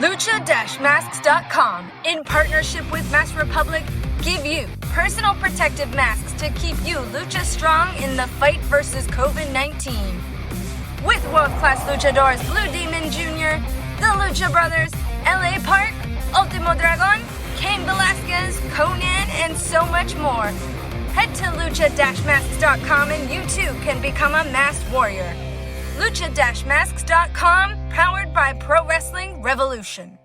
Lucha-masks.com, in partnership with Mask Republic, give you personal protective masks to keep you lucha strong in the fight versus COVID-19. With world-class luchadors Blue Demon Jr., the Lucha Brothers, LA Park, Ultimo Dragon, Cain Velasquez, Conan, and so much more. Head to lucha-masks.com and you too can become a masked warrior. Lucha-masks.com, powered by Pro Wrestling Revolution.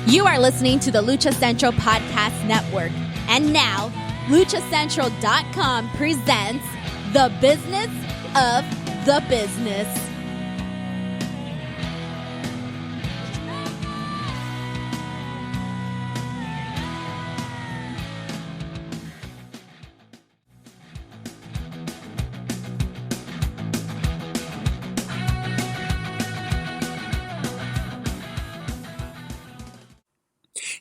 You are listening to the Lucha Central Podcast Network. And now, luchacentral.com presents The Business of the Business.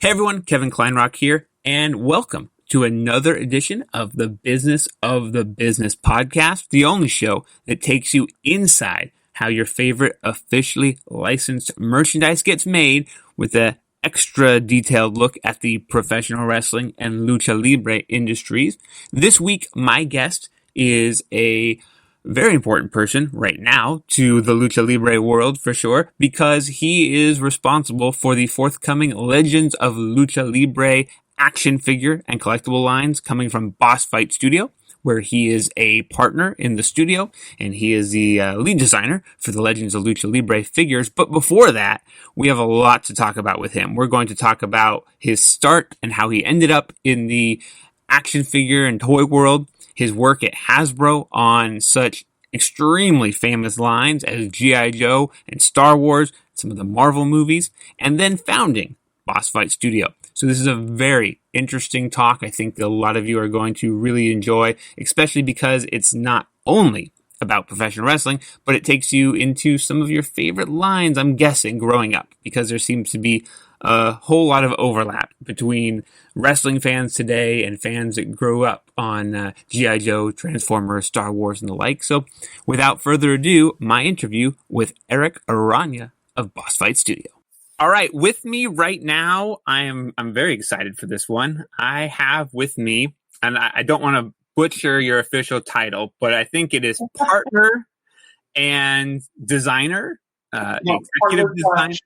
Hey everyone, Kevin Kleinrock here, and welcome to another edition of the Business of the Business podcast, the only show that takes you inside how your favorite officially licensed merchandise gets made with an extra detailed look at the professional wrestling and lucha libre industries. This week, my guest is a very important person right now to the lucha libre world for sure, because he is responsible for the forthcoming Legends of Lucha Libre action figure and collectible lines coming from Boss Fight Studio, where he is a partner in the studio and he is the lead designer for the Legends of Lucha Libre figures. But before that, we have a lot to talk about with him. We're going to talk about his start and how he ended up in the action figure and toy world, his work at Hasbro on such extremely famous lines as G.I. Joe and Star Wars, some of the Marvel movies, and then founding Boss Fight Studio. So this is a very interesting talk. I think that a lot of you are going to really enjoy, especially because it's not only about professional wrestling, but it takes you into some of your favorite lines, I'm guessing, growing up, because there seems to be a whole lot of overlap between wrestling fans today and fans that grew up on G.I. Joe, Transformers, Star Wars, and the like. So without further ado, my interview with Erik Aranya of Boss Fight Studio. All right, with me right now, I'm very excited for this one. I have with me, and I don't want to butcher your official title, but I think it is partner and designer, executive designer.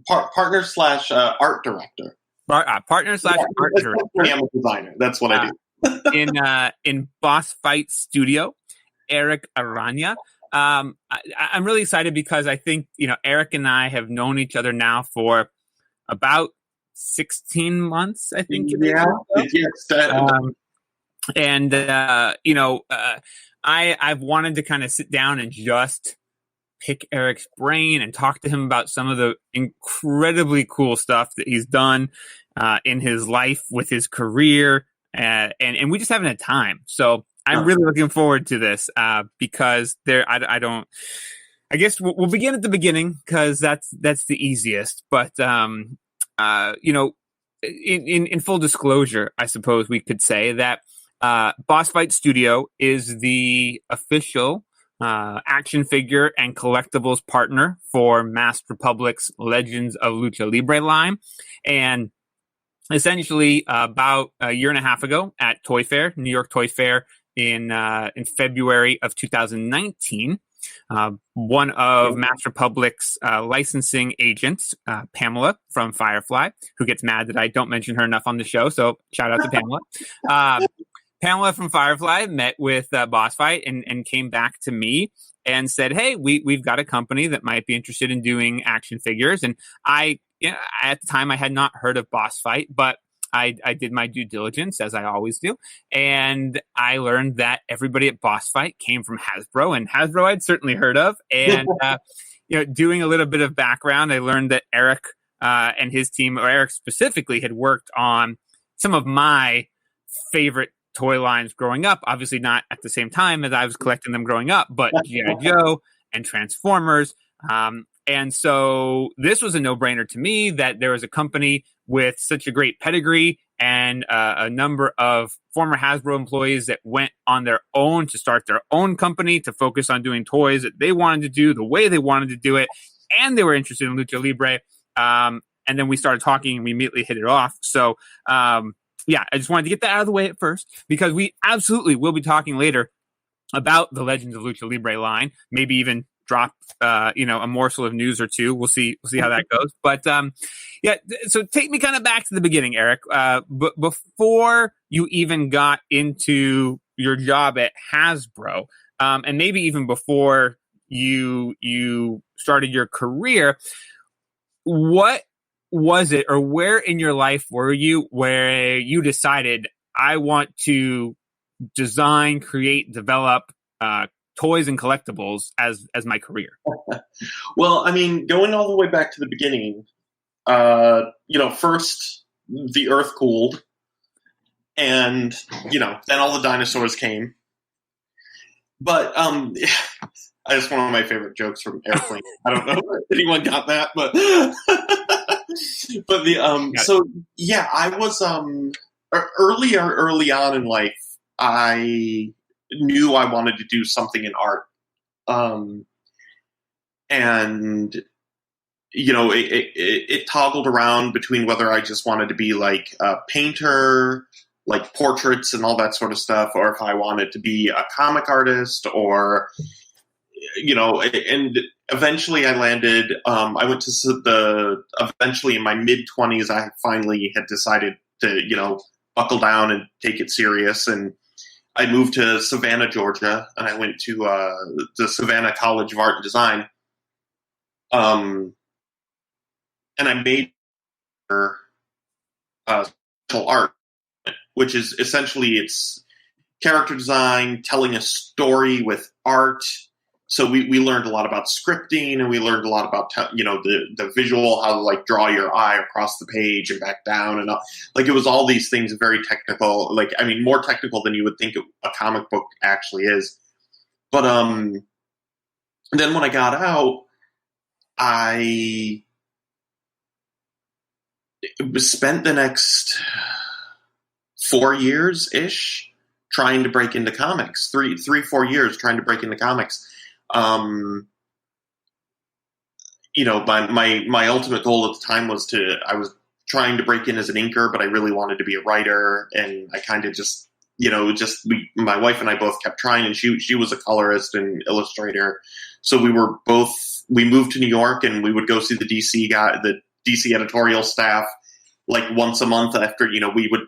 Partner slash art director. Partner slash art director. I'm a designer. That's what I do. in Boss Fight Studio, Erik Aranya. I'm really excited because I think, Erik and I have known each other now for about 16 months, I think. Yeah. I've wanted to kind of sit down and just pick Erik's brain and talk to him about some of the incredibly cool stuff that he's done in his life with his career, and we just haven't had time. So I'm really looking forward to this because I guess we'll begin at the beginning because that's the easiest. But in full disclosure, I suppose we could say that Boss Fight Studio is the official action figure and collectibles partner for Mask Republic's Legends of Lucha Libre line. And essentially about a year and a half ago at Toy Fair, New York Toy Fair in February of 2019, one of Mask Republic's licensing agents, Pamela from Firefly, who gets mad that I don't mention her enough on the show, so shout out to Pamela. Pamela from Firefly met with Boss Fight and came back to me and said, hey, we've got a company that might be interested in doing action figures. And at the time I had not heard of Boss Fight, but I did my due diligence, as I always do. And I learned that everybody at Boss Fight came from Hasbro, and Hasbro I'd certainly heard of. And, doing a little bit of background, I learned that Erik and his team, or Erik specifically, had worked on some of my favorite toy lines growing up, obviously not at the same time as I was collecting them growing up, but G.I. Joe and Transformers. And so this was a no-brainer to me that there was a company with such a great pedigree and a number of former Hasbro employees that went on their own to start their own company to focus on doing toys that they wanted to do the way they wanted to do it. And they were interested in Lucha Libre. And then we started talking and we immediately hit it off. So, yeah, I just wanted to get that out of the way at first because we absolutely will be talking later about the Legends of Lucha Libre line, maybe even drop, a morsel of news or two. We'll see how that goes. But yeah, so take me kind of back to the beginning, Erik. But before you even got into your job at Hasbro, and maybe even before you started your career, what was it, or where in your life were you where you decided I want to design, create, develop toys and collectibles as my career? Well, I mean, going all the way back to the beginning, first the Earth cooled, and then all the dinosaurs came. But that's one of my favorite jokes from Airplane. I don't know if anyone got that, but so yeah, I was early on in life. I knew I wanted to do something in art, and it toggled around between whether I just wanted to be like a painter, like portraits and all that sort of stuff, or if I wanted to be a comic artist, or and eventually I landed. I went to eventually in my mid-20s, I finally had decided to buckle down and take it serious, and I moved to Savannah, Georgia, and I went to the Savannah College of Art and Design. And I made art, which is essentially it's character design, telling a story with art. So we learned a lot about scripting, and we learned a lot about the visual, how to like draw your eye across the page and back down, and like it was all these things very technical. Like I mean, more technical than you would think a comic book actually is. But then when I got out, I spent the next 4 years ish trying to break into comics. 4 years trying to break into comics. My ultimate goal at the time was I was trying to break in as an inker, but I really wanted to be a writer, and I kind of my wife and I both kept trying, and she was a colorist and illustrator. So we moved to New York, and we would go see the DC editorial staff like once a month after, we would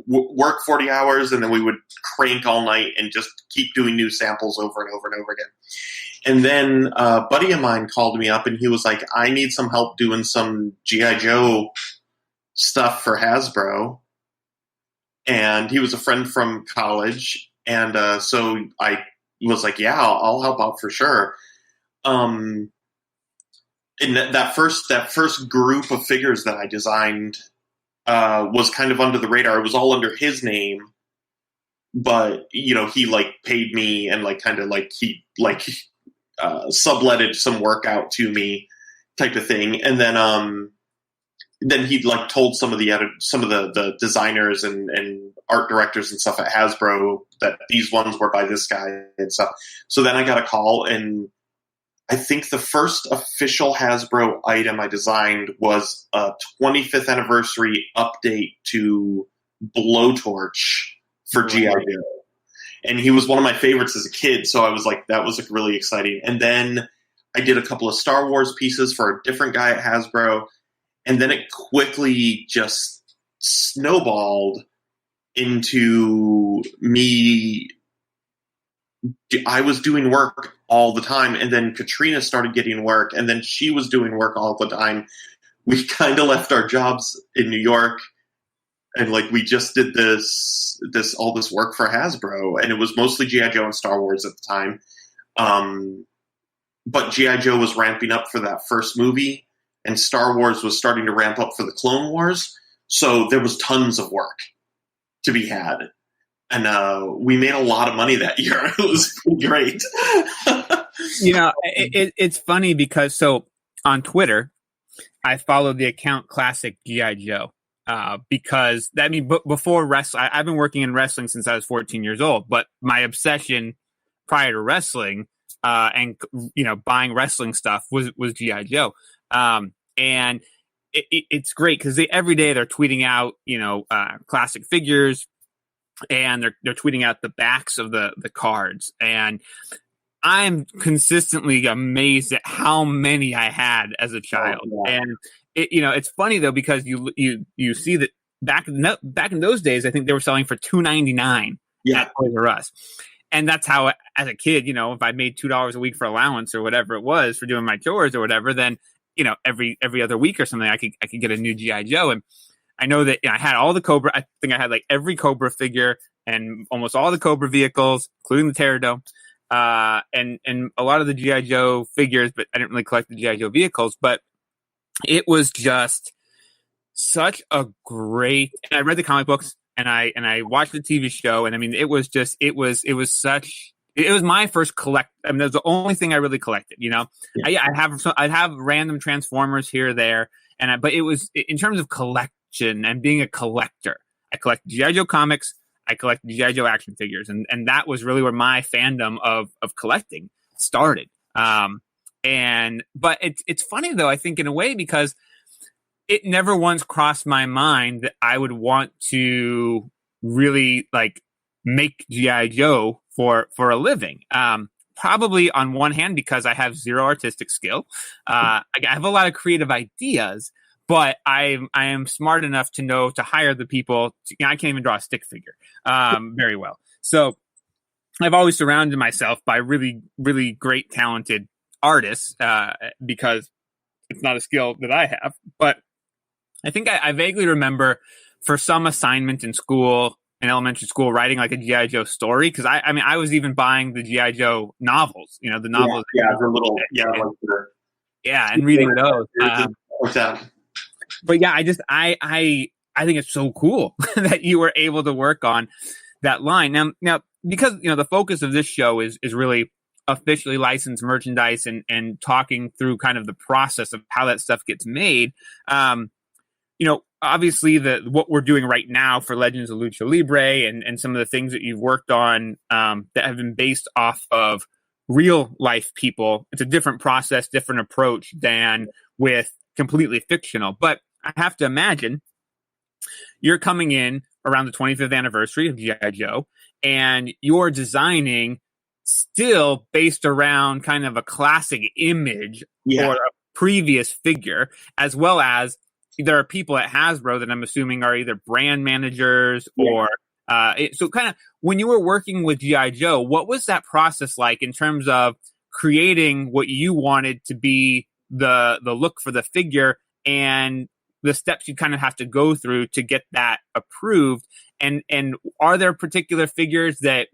work 40 hours, and then we would crank all night and just keep doing new samples over and over and over again. And then a buddy of mine called me up, and he was like, I need some help doing some G.I. Joe stuff for Hasbro. And he was a friend from college. And so I was like, yeah, I'll help out for sure. And that first group of figures that I designed was kind of under the radar. It was all under his name, but he like paid me, and like kind of like he like subletted some work out to me, type of thing. And then he like told some of the designers and art directors and stuff at Hasbro that these ones were by this guy and stuff. So then I got a call, and I think the first official Hasbro item I designed was a 25th anniversary update to Blowtorch for G.I. Joe. And he was one of my favorites as a kid, so I was like, that was like really exciting. And then I did a couple of Star Wars pieces for a different guy at Hasbro, and then it quickly just snowballed into me. I was doing work all the time, and then Katrina started getting work, and then she was doing work all the time. We kind of left our jobs in New York, and like we just did all this work for Hasbro, and it was mostly G.I. Joe and Star Wars at the time. But G.I. Joe was ramping up for that first movie, and Star Wars was starting to ramp up for the Clone Wars, so there was tons of work to be had. And we made a lot of money that year. It was great. It's funny because on Twitter, I follow the account Classic G.I. Joe. Because before wrestling, I've been working in wrestling since I was 14 years old, but my obsession prior to wrestling, and, buying wrestling stuff was G.I. Joe. And it's great because every day they're tweeting out, classic figures, and they're tweeting out the backs of the cards. And I'm consistently amazed at how many I had as a child. Oh, yeah. And it's funny though, because you see that back in those days, I think they were selling for $2.99 at Toys R Us. And that's how, as a kid, if I made $2 a week for allowance or whatever it was for doing my chores or whatever, then, every other week or something, I could get a new G.I. Joe. And I know that I had all the Cobra. I think I had like every Cobra figure and almost all the Cobra vehicles, including the Pterodome, and a lot of the G.I. Joe figures, but I didn't really collect the G.I. Joe vehicles. But it was just such a great. And I read the comic books and I watched the TV show, and I mean, it was my first collect. I mean, that was the only thing I really collected. I'd have random Transformers here or there, but it was in terms of collection and being a collector. I collected G.I. Joe comics. I collected G.I. Joe action figures, and that was really where my fandom of collecting started. But it's funny though, I think in a way, because it never once crossed my mind that I would want to really like make G.I. Joe for a living. Probably on one hand because I have zero artistic skill. I have a lot of creative ideas, but I am smart enough to know to hire the people. I can't even draw a stick figure very well. So I've always surrounded myself by really, really great, talented artists because it's not a skill that I have. But I think I vaguely remember for some assignment in school, in elementary school, writing like a G.I. Joe story. Because I was even buying the G.I. Joe novels, the novels. The little, and reading those. But yeah, I think it's so cool that you were able to work on that line. Now because the focus of this show is really officially licensed merchandise and talking through kind of the process of how that stuff gets made. Obviously what we're doing right now for Legends of Lucha Libre and some of the things that you've worked on that have been based off of real life people. It's a different process, different approach than with completely fictional. But I have to imagine you're coming in around the 25th anniversary of G.I. Joe, and you're designing still based around kind of a classic image or a previous figure, as well as there are people at Hasbro that I'm assuming are either brand managers or so kind of when you were working with G.I. Joe, what was that process like in terms of creating what you wanted to be the look for the figure and the steps you kind of have to go through to get that approved? And are there particular figures that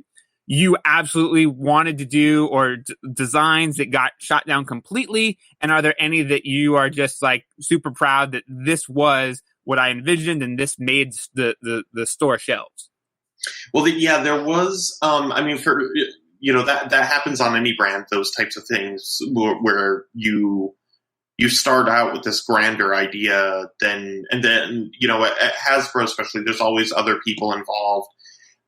you absolutely wanted to do or designs that got shot down completely? And are there any that you are just like super proud that this was what I envisioned and this made the store shelves? Well, there was, that happens on any brand, those types of things where you start out with this grander idea, and then at Hasbro especially, there's always other people involved.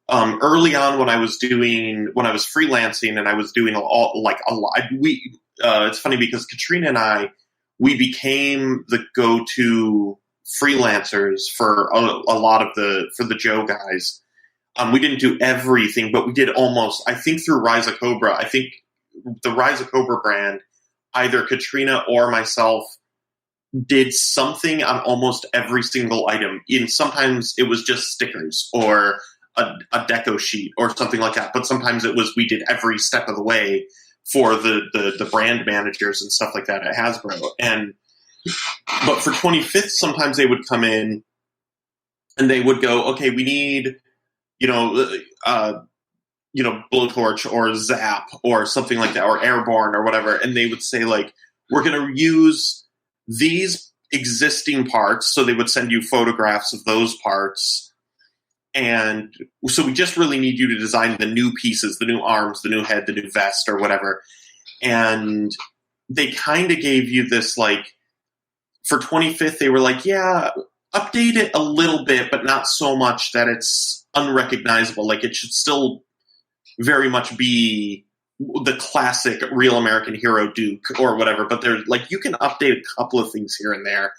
Early on when I was freelancing and I was doing a lot, it's funny because Katrina and we became the go-to freelancers for a lot of for the Joe guys. We didn't do everything, but we did almost, I think through Rise of Cobra, I think the Rise of Cobra brand, either Katrina or myself did something on almost every single item. And sometimes it was just stickers or a deco sheet or something like that. But sometimes it was, we did every step of the way for the brand managers and stuff like that at Hasbro. But for 25th, sometimes they would come in and they would go, okay, we need, Blowtorch or Zap or something like that, or Airborne or whatever. And they would say like, we're going to use these existing parts. So they would send you photographs of those parts. And so we just really need you to design the new pieces, the new arms, the new head, the new vest or whatever. And they kind of gave you this, like, for 25th, they were like, yeah, update it a little bit, but not so much that it's unrecognizable. Like, it should still very much be the classic real American hero Duke or whatever, but they're like, you can update a couple of things here and there.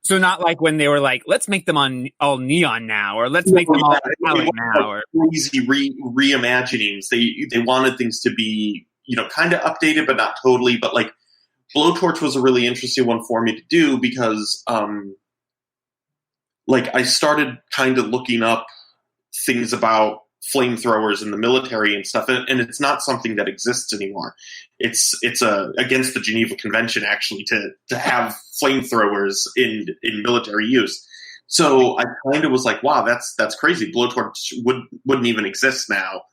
So not like when they were like, let's make them all neon now, or let's make them all metallic now, or crazy reimaginings. They wanted things to be, kind of updated, but not totally. But like, Blowtorch was a really interesting one for me to do because, like, I started kind of looking up things about flamethrowers in the military and stuff, and it's not something that exists anymore. It's against the Geneva Convention, actually, to have flamethrowers in military use. So I kind of was like, wow, that's crazy. Blowtorch wouldn't even exist now,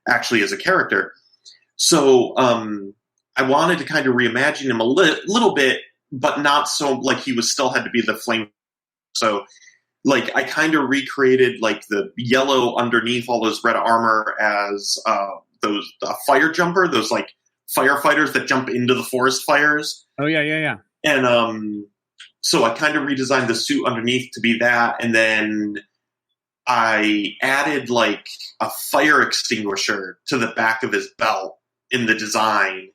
actually, as a character. So I wanted to kind of reimagine him a little bit, but not so like he still had to be the flame. So, like, I kind of recreated, like, the yellow underneath all those red armor as those fire jumper, those, like, firefighters that jump into the forest fires. Oh yeah. And so I kind of redesigned the suit underneath to be that, and then I added, like, a fire extinguisher to the back of his belt in the design.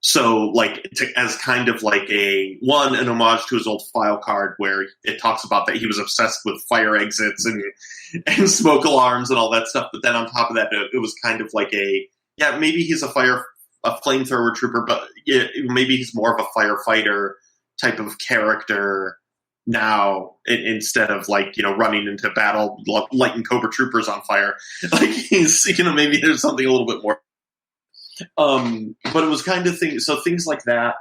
So, like, as kind of like an homage to his old file card where it talks about that he was obsessed with fire exits and smoke alarms and all that stuff. But then on top of that, it was kind of like maybe he's a flamethrower trooper, but maybe he's more of a firefighter type of character now instead of, like, running into battle, lighting Cobra troopers on fire. Like, he's, maybe there's something a little bit more. But it was kind of things like that.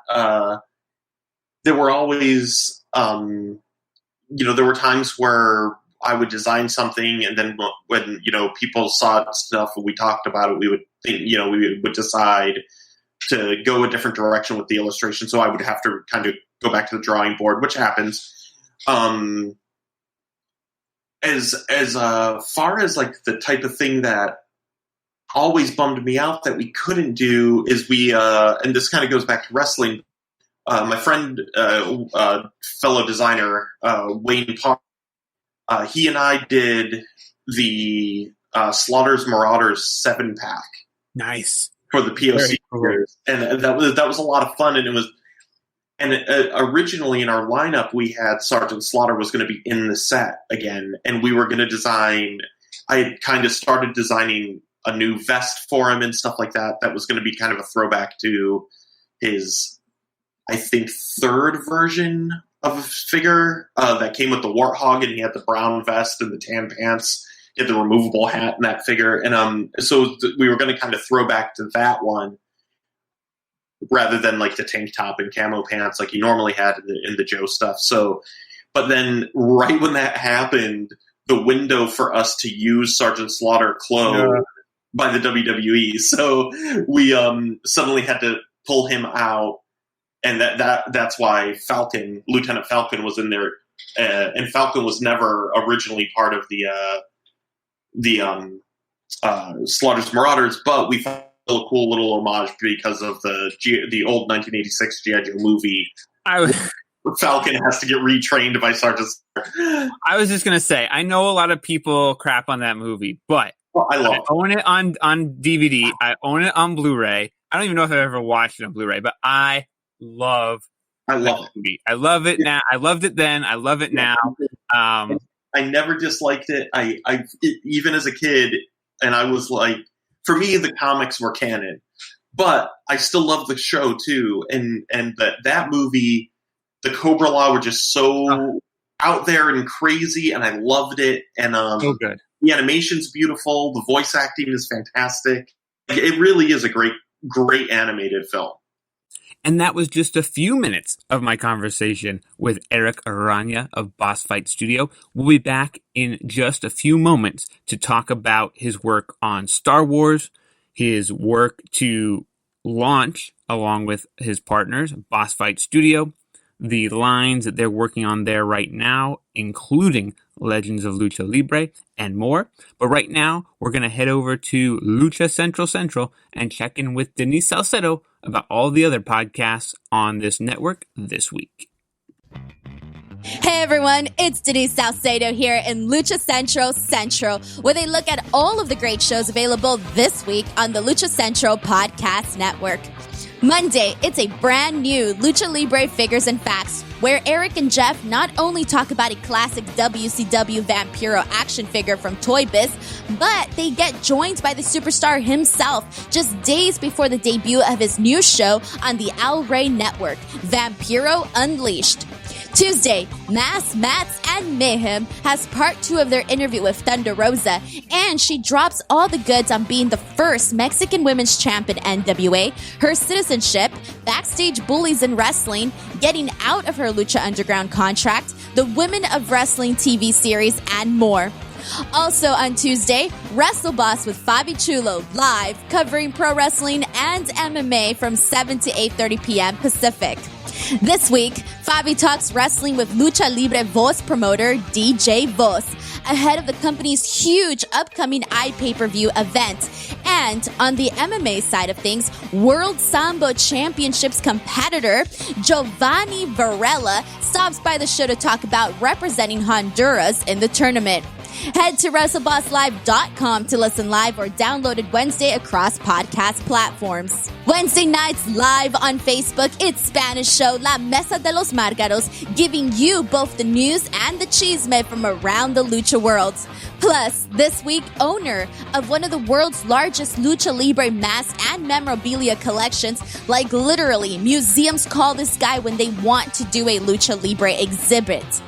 There were always, there were times where I would design something, and then when people saw stuff and we talked about it, we would think, we would decide to go a different direction with the illustration. So I would have to kind of go back to the drawing board, which happens. As far as, like, the type of thing that always bummed me out that we couldn't do is and this kind of goes back to wrestling. My friend, fellow designer, Wayne Parr, he and I did the Slaughter's Marauders 7-pack. Nice. For the POC years. And that was a lot of fun, and originally in our lineup we had Sergeant Slaughter was going to be in the set again, and we were going to design. I had kind of started designing a new vest for him and stuff like that. That was going to be kind of a throwback to his, I think, third version of a figure that came with the Warthog, and he had the brown vest and the tan pants. He had the removable hat in that figure, and so we were going to kind of throw back to that one rather than, like, the tank top and camo pants like he normally had in the Joe stuff. So, but then right when that happened, the window for us to use Sergeant Slaughter closed by the WWE. So we suddenly had to pull him out, and that's why Lieutenant Falcon was in there, and Falcon was never originally part of the Slaughter's Marauders, but we found a cool little homage because of the old 1986 G.I. Joe movie. Falcon has to get retrained by Sergeant Slaughter. I was just gonna say, I know a lot of people crap on that movie, but I own it on DVD. I own it on Blu-ray. I don't even know if I've ever watched it on Blu-ray, but I love it. Movie. I love it now. I loved it then. I love it now. I never disliked it. I even as a kid, and I was like, for me, the comics were canon, but I still love the show too. And that movie, the Cobra Law were just so out there and crazy, and I loved it. And so good. The animation's beautiful. The voice acting is fantastic. It really is a great animated film. And that was just a few minutes of my conversation with Erik Aranya of Boss Fight Studio. We'll be back in just a few moments to talk about his work on Star Wars, his work to launch, along with his partners, Boss Fight Studio, the lines that they're working on there right now, including Legends of Lucha Libre, and more. But right now, we're going to head over to Lucha Central and check in with Denise Salcedo about all the other podcasts on this network this week. Hey everyone, it's Denise Salcedo here in Lucha Central, where they look at all of the great shows available this week on the Lucha Central Podcast Network. Monday, it's a brand new Lucha Libre Figures and Facts, where Erik and Jeff not only talk about a classic WCW Vampiro action figure from Toy Biz, but they get joined by the superstar himself just days before the debut of his new show on the Al Rey Network, Vampiro Unleashed. Tuesday, Mass, Mats, and Mayhem has part 2 of their interview with Thunder Rosa, and she drops all the goods on being the first Mexican women's champ in NWA, her citizenship, backstage bullies in wrestling, getting out of her Lucha Underground contract, the Women of Wrestling TV series, and more. Also on Tuesday, Wrestle Boss with Fabi Chulo live covering pro wrestling and MMA from 7 to 8:30 p.m. Pacific. This week, Fabi talks wrestling with Lucha Libre Voz promoter DJ Voz ahead of the company's huge upcoming iPay-per-view event. And on the MMA side of things, World Sambo Championships competitor Giovanni Varela stops by the show to talk about representing Honduras in the tournament. Head to WrestleBossLive.com to listen live or download it Wednesday across podcast platforms. Wednesday nights live on Facebook, it's Spanish show La Mesa de los Márgaros, giving you both the news and the chisme from around the lucha world. Plus, this week, owner of one of the world's largest Lucha Libre mask and memorabilia collections, like literally, museums call this guy when they want to do a Lucha Libre exhibit.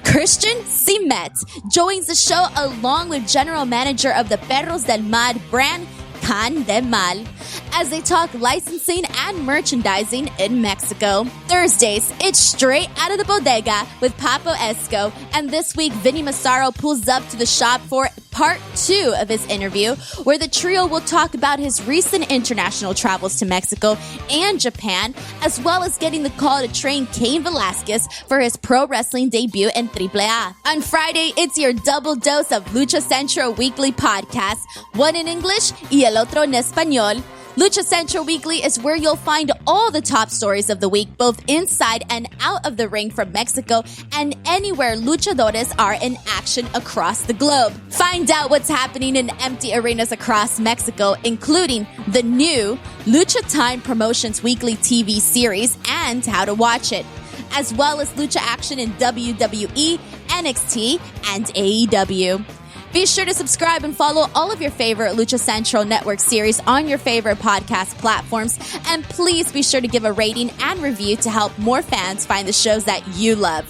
Christian Cimet joins the show along with general manager of the Perros del Mar brand, Can de Mal, as they talk licensing and merchandising in Mexico. Thursdays, it's straight out of the bodega with Papo Esco, and this week, Vinny Massaro pulls up to the shop for part 2 of his interview, where the trio will talk about his recent international travels to Mexico and Japan, as well as getting the call to train Cain Velasquez for his pro wrestling debut in AAA. On Friday, it's your double dose of Lucha Central Weekly podcast, one in English y el otro en español. Lucha Central Weekly is where you'll find all the top stories of the week, both inside and out of the ring from Mexico and anywhere luchadores are in action across the globe. Find out what's happening in empty arenas across Mexico, including the new Lucha Time Promotions Weekly TV series and how to watch it, as well as lucha action in WWE, NXT, and AEW. Be sure to subscribe and follow all of your favorite Lucha Central Network series on your favorite podcast platforms. And please be sure to give a rating and review to help more fans find the shows that you love.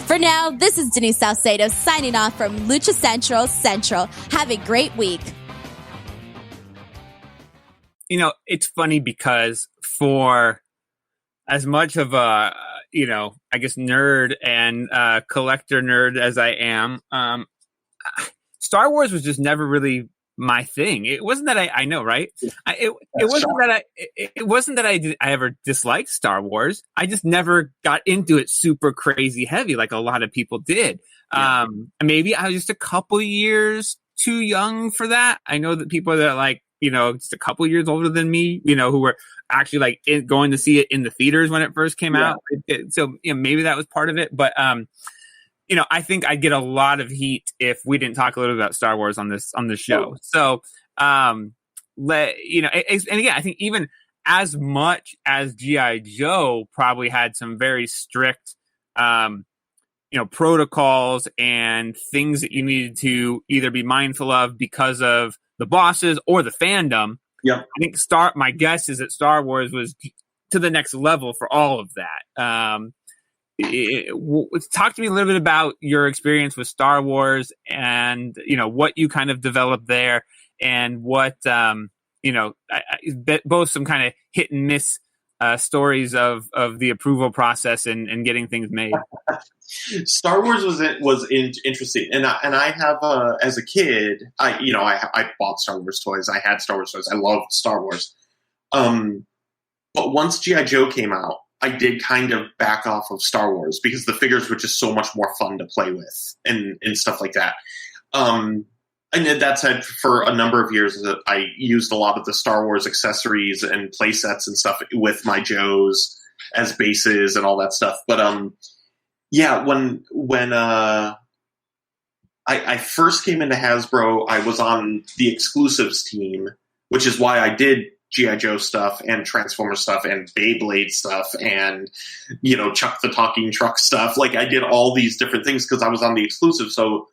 For now, this is Denise Salcedo signing off from Lucha Central. Have a great week. You know, it's funny because for as much of a, I guess nerd and collector nerd as I am, Star Wars was just never really my thing. It wasn't that I know, right? It wasn't that I ever disliked Star Wars. I just never got into it super crazy heavy like a lot of people did. Yeah. Maybe I was just a couple years too young for that. I know that people that are like, just a couple years older than me, who were actually like going to see it in the theaters when it first came out. So maybe that was part of it, but I think I'd get a lot of heat if we didn't talk a little bit about Star Wars on this show. So, and again, I think even as much as G.I. Joe probably had some very strict, protocols and things that you needed to either be mindful of because of the bosses or the fandom. Yeah, I think my guess is that Star Wars was to the next level for all of that. Talk to me a little bit about your experience with Star Wars and, what you kind of developed there and what, both some kind of hit and miss stories of the approval process and getting things made. Star Wars was interesting. And I have, as a kid, I bought Star Wars toys. I had Star Wars toys. I loved Star Wars. But once G.I. Joe came out, I did kind of back off of Star Wars because the figures were just so much more fun to play with and stuff like that. And that said, for a number of years, I used a lot of the Star Wars accessories and play sets and stuff with my Joes as bases and all that stuff. But when I first came into Hasbro, I was on the exclusives team, which is why I did G.I. Joe stuff and Transformer stuff and Beyblade stuff and, Chuck the Talking Truck stuff. Like, I did all these different things because I was on the exclusive. So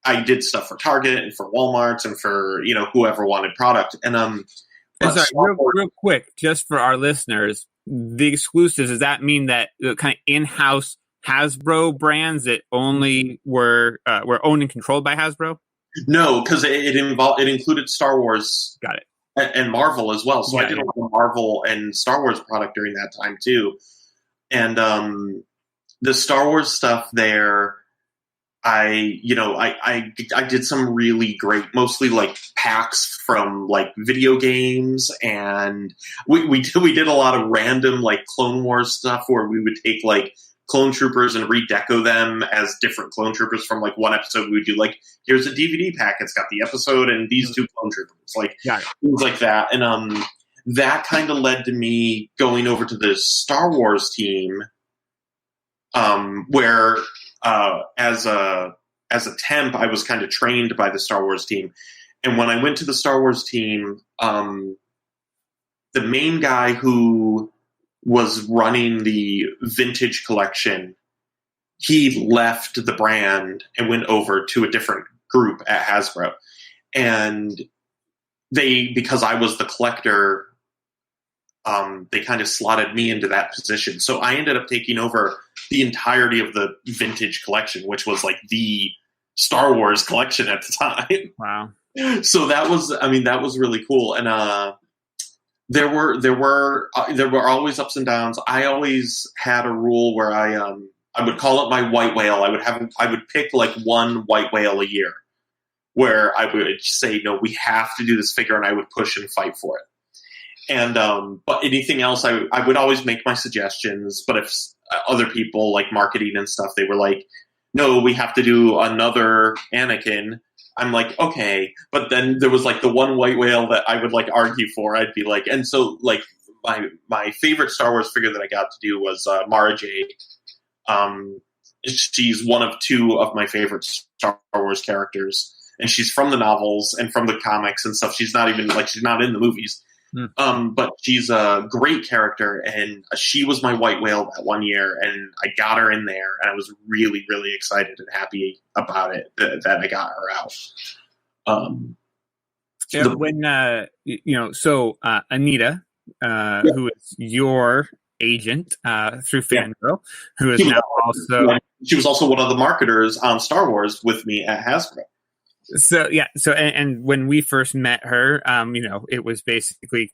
I did stuff for Target and for Walmart and for, whoever wanted product. And sorry, real quick, just for our listeners, the exclusives, does that mean that the kind of in-house Hasbro brands that only were owned and controlled by Hasbro? No, because it included Star Wars. Got it. And Marvel as well. So I did a lot of Marvel and Star Wars product during that time too. And the Star Wars stuff there, I did some really great, mostly like packs from like video games, and we did a lot of random like Clone Wars stuff where we would take like clone troopers and redeco them as different clone troopers from like one episode. We would do like, here's a DVD pack, it's got the episode and these two clone troopers, like things like that. And that kind of led to me going over to the Star Wars team, where as a temp I was kind of trained by the Star Wars team. And when I went to the Star Wars team, the main guy who was running the vintage collection, he left the brand and went over to a different group at Hasbro. And because I was the collector, they kind of slotted me into that position. So I ended up taking over the entirety of the vintage collection, which was like the Star Wars collection at the time. Wow. So that was really cool. And, there were always ups and downs. I always had a rule where I would call it my white whale. I would pick like one white whale a year, where I would say, no, we have to do this figure, and I would push and fight for it. And but anything else, I would always make my suggestions. But if other people like marketing and stuff, they were like, no, we have to do another Anakin. I'm like, okay, but then there was like the one white whale that I would like argue for. I'd be like, and so like my favorite Star Wars figure that I got to do was Mara Jade. She's one of two of my favorite Star Wars characters, and she's from the novels and from the comics and stuff. She's not even like, she's not in the movies. But she's a great character, and she was my white whale that one year, and I got her in there, and I was really, really excited and happy about it that I got her out. Anita, who is your agent through Fangirl, who is now also... She was also one of the marketers on Star Wars with me at Hasbro. So and when we first met her, it was basically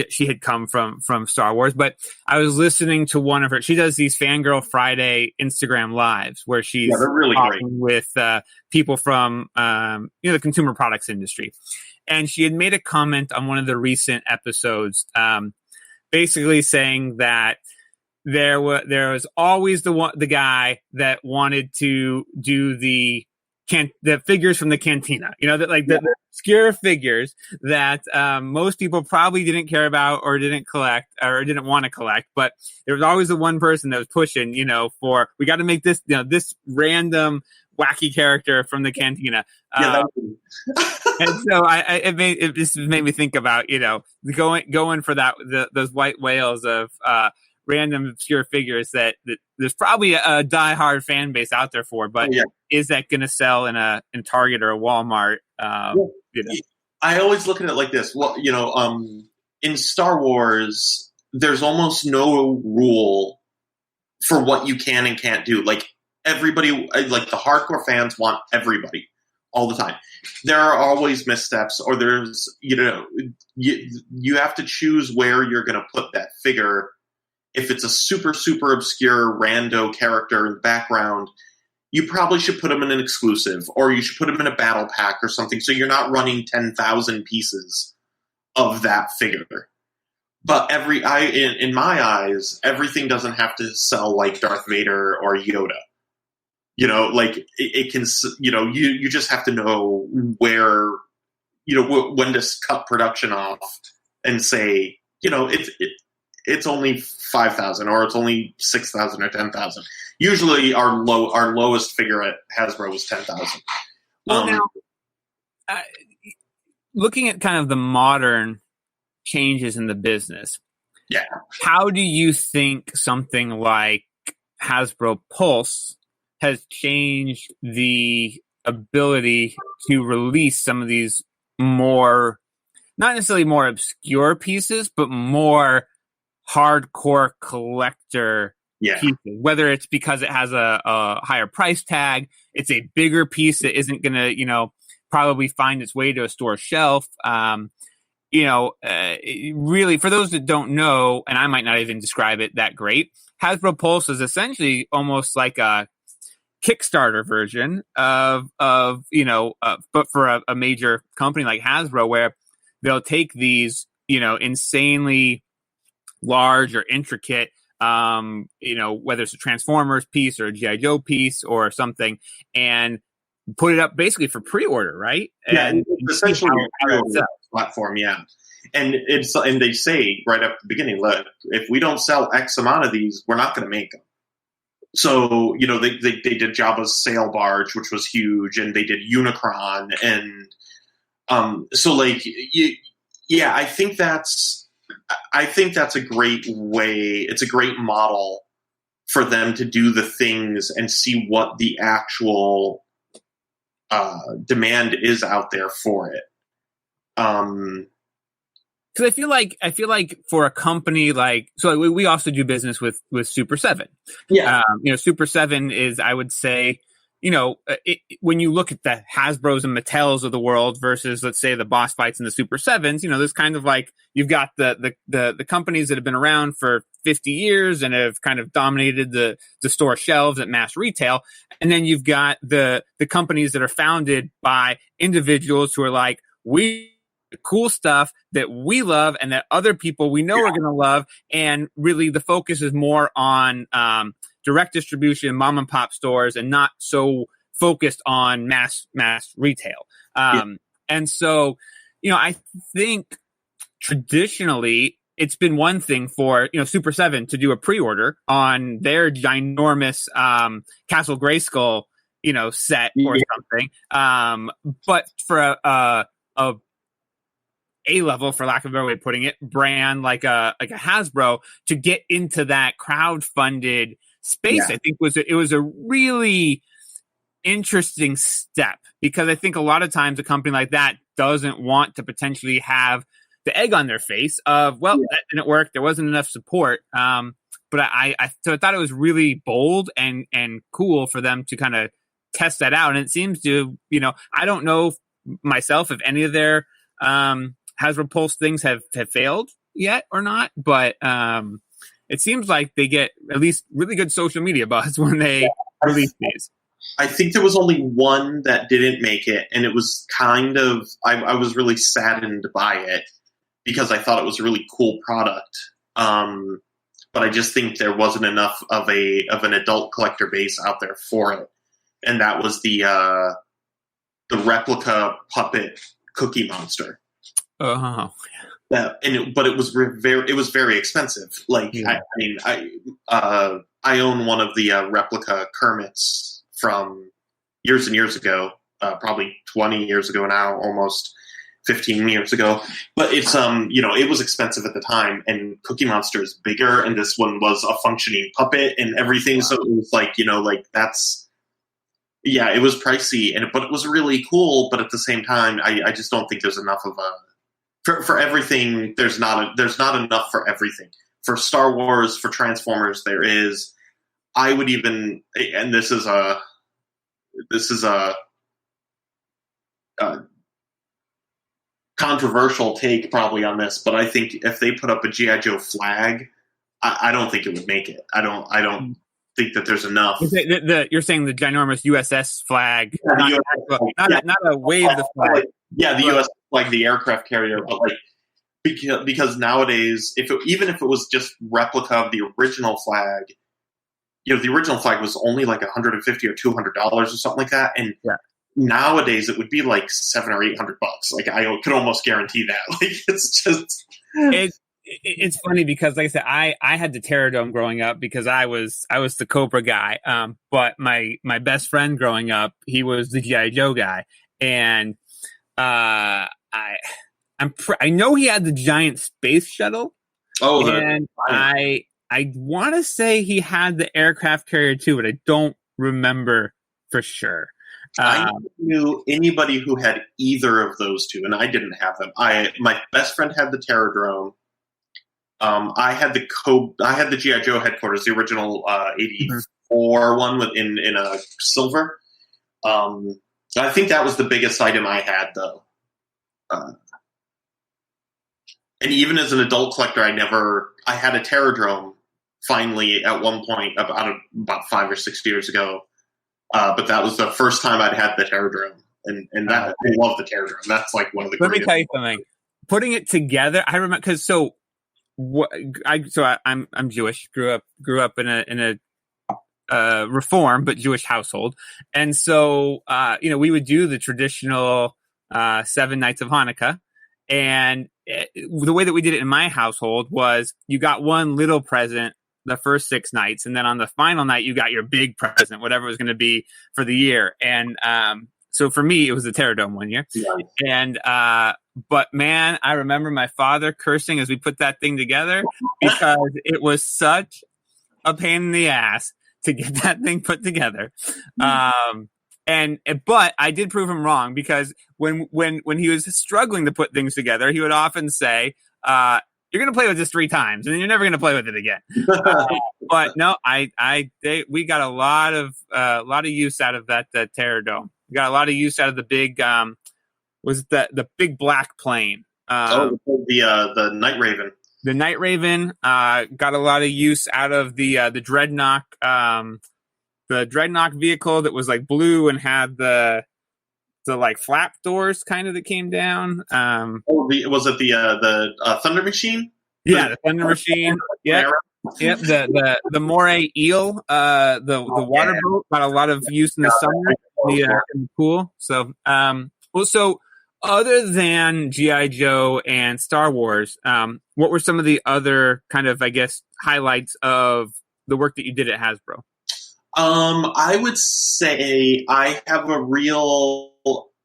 she had come from Star Wars. But I was listening to one of her. She does these Fangirl Friday Instagram lives where she's really talking with people from the consumer products industry, and she had made a comment on one of the recent episodes, basically saying that there was always the guy that wanted to do the figures from the cantina, the obscure figures that most people probably didn't care about or didn't collect or didn't want to collect. But there was always the one person that was pushing, for, we got to make this, this random wacky character from the cantina. And so it just made me think about, going for those white whales of random obscure figures that there's probably a diehard fan base out there for, but is that going to sell in Target or a Walmart? I always look at it like this. Well, in Star Wars, there's almost no rule for what you can and can't do. Like everybody, like the hardcore fans want everybody all the time. There are always missteps, or there's, you have to choose where you're going to put that figure. If it's a super, super obscure rando character in the background, you probably should put them in an exclusive, or you should put them in a battle pack or something, so you're not running 10,000 pieces of that figure. But in my eyes, everything doesn't have to sell like Darth Vader or Yoda. Like it can. You just have to know where, when to cut production off and say, it's only 5,000 or it's only 6,000 or 10,000. Usually, our lowest figure at Hasbro was 10,000. Well, now, looking at kind of the modern changes in the business, yeah, how do you think something like Hasbro Pulse has changed the ability to release some of these more, not necessarily more obscure pieces, but more hardcore collector pieces? Whether it's because it has a higher price tag, it's a bigger piece that isn't going to, probably find its way to a store shelf. Really, for those that don't know, and I might not even describe it that great, Hasbro Pulse is essentially almost like a Kickstarter version of but for a major company like Hasbro, where they'll take these, insanely large or intricate, whether it's a Transformers piece or a G.I. Joe piece or something, and put it up basically for pre-order, right? Yeah, and it's essentially a pre-order platform, yeah. And they say right up at the beginning, look, if we don't sell X amount of these, we're not going to make them. So, they did Jabba's sail barge, which was huge, and they did Unicron, and I think that's a great way. It's a great model for them to do the things and see what the actual demand is out there for it. Because I feel like for a company like, so we also do business with Super 7. Yeah. Super 7 is, I would say, when you look at the Hasbros and Mattels of the world versus, let's say, the boss fights in the Super 7s, there's kind of like, you've got the companies that have been around for 50 years and have kind of dominated the store shelves at mass retail. And then you've got the companies that are founded by individuals who are like, we cool stuff that we love and that other people we know are going to love. And really the focus is more on direct distribution, mom and pop stores, and not so focused on mass retail. And so, I think traditionally it's been one thing for, Super 7 to do a pre-order on their ginormous Castle Grayskull, set or something. But for a A-level, for lack of a better way of putting it, brand like a Hasbro to get into that crowd-funded space, I think it was a really interesting step, because I think a lot of times a company like that doesn't want to potentially have the egg on their face of, that didn't work, there wasn't enough support. But I thought it was really bold and cool for them to kind of test that out. And it seems to, I don't know myself if any of their Hasbro Pulse things have failed yet or not, but it seems like they get at least really good social media buzz when they release these. I think there was only one that didn't make it, and it was kind of, I was really saddened by it because I thought it was a really cool product. But I just think there wasn't enough of an adult collector base out there for it. And that was the replica puppet Cookie Monster. Oh, but it was very expensive. Like, I own one of the replica Kermits from years and years ago, probably 20 years ago now, almost 15 years ago. But it's it was expensive at the time, and Cookie Monster is bigger, and this one was a functioning puppet and everything. Wow. So it was that's. Yeah, it was pricey, but it was really cool. But at the same time, I just don't think there's enough of for everything. There's not enough for everything. For Star Wars, for Transformers, there is. I would even, and this is a controversial take probably on this, but I think if they put up a G.I. Joe flag, I don't think it would make it. I don't think that there's enough. You're saying the ginormous USS flag, not a wave of the flag. Yeah, the US flag, the aircraft carrier, but because nowadays, even if it was just replica of the original flag, the original flag was only like $150 or $200 or something like that, and nowadays it would be like $700 or $800. Like I could almost guarantee that. Like it's just it's funny because, like I said, I had the Pterodome growing up because I was the Cobra guy. But my best friend growing up, he was the G.I. Joe guy, and I know he had the giant space shuttle. Oh, and I want to say he had the aircraft carrier too, but I don't remember for sure. I knew anybody who had either of those two, and I didn't have them. My best friend had the Pterodrome. I had the G.I. Joe headquarters, the original 84 one in a silver. I think that was the biggest item I had, though. And even as an adult collector, I had a Pterodrome finally at one point about 5 or 6 years ago. But that was the first time I'd had the Pterodrome, and that I love the Pterodrome. That's like one of the. Let me tell you something. Putting it together, I remember because I'm Jewish. Grew up in a Reform but Jewish household, and so we would do the traditional 7 nights of Hanukkah, and the way that we did it in my household was you got one little present the first 6 nights, and then on the final night you got your big present, whatever it was going to be for the year. And so for me, it was the Pterodome one year. Yeah. And but man, I remember my father cursing as we put that thing together because it was such a pain in the ass to get that thing put together. But I did prove him wrong because when he was struggling to put things together, he would often say, "You're going to play with this 3 times, and then you're never going to play with it again." But no, we got a lot of use out of that Pterodome. We got a lot of use out of the big the big black plane. The Night Raven. The Night Raven got a lot of use out of the Dreadnought. The Dreadnought vehicle that was like blue and had the like flap doors kind of that came down. Was it the Thunder Machine? Yeah, the Thunder Machine. Yeah. Yep, the Moray Eel, the water boat got a lot of use in the summer in the pool. So, so other than G.I. Joe and Star Wars, what were some of the other kind of, I guess, highlights of the work that you did at Hasbro? I would say I have a real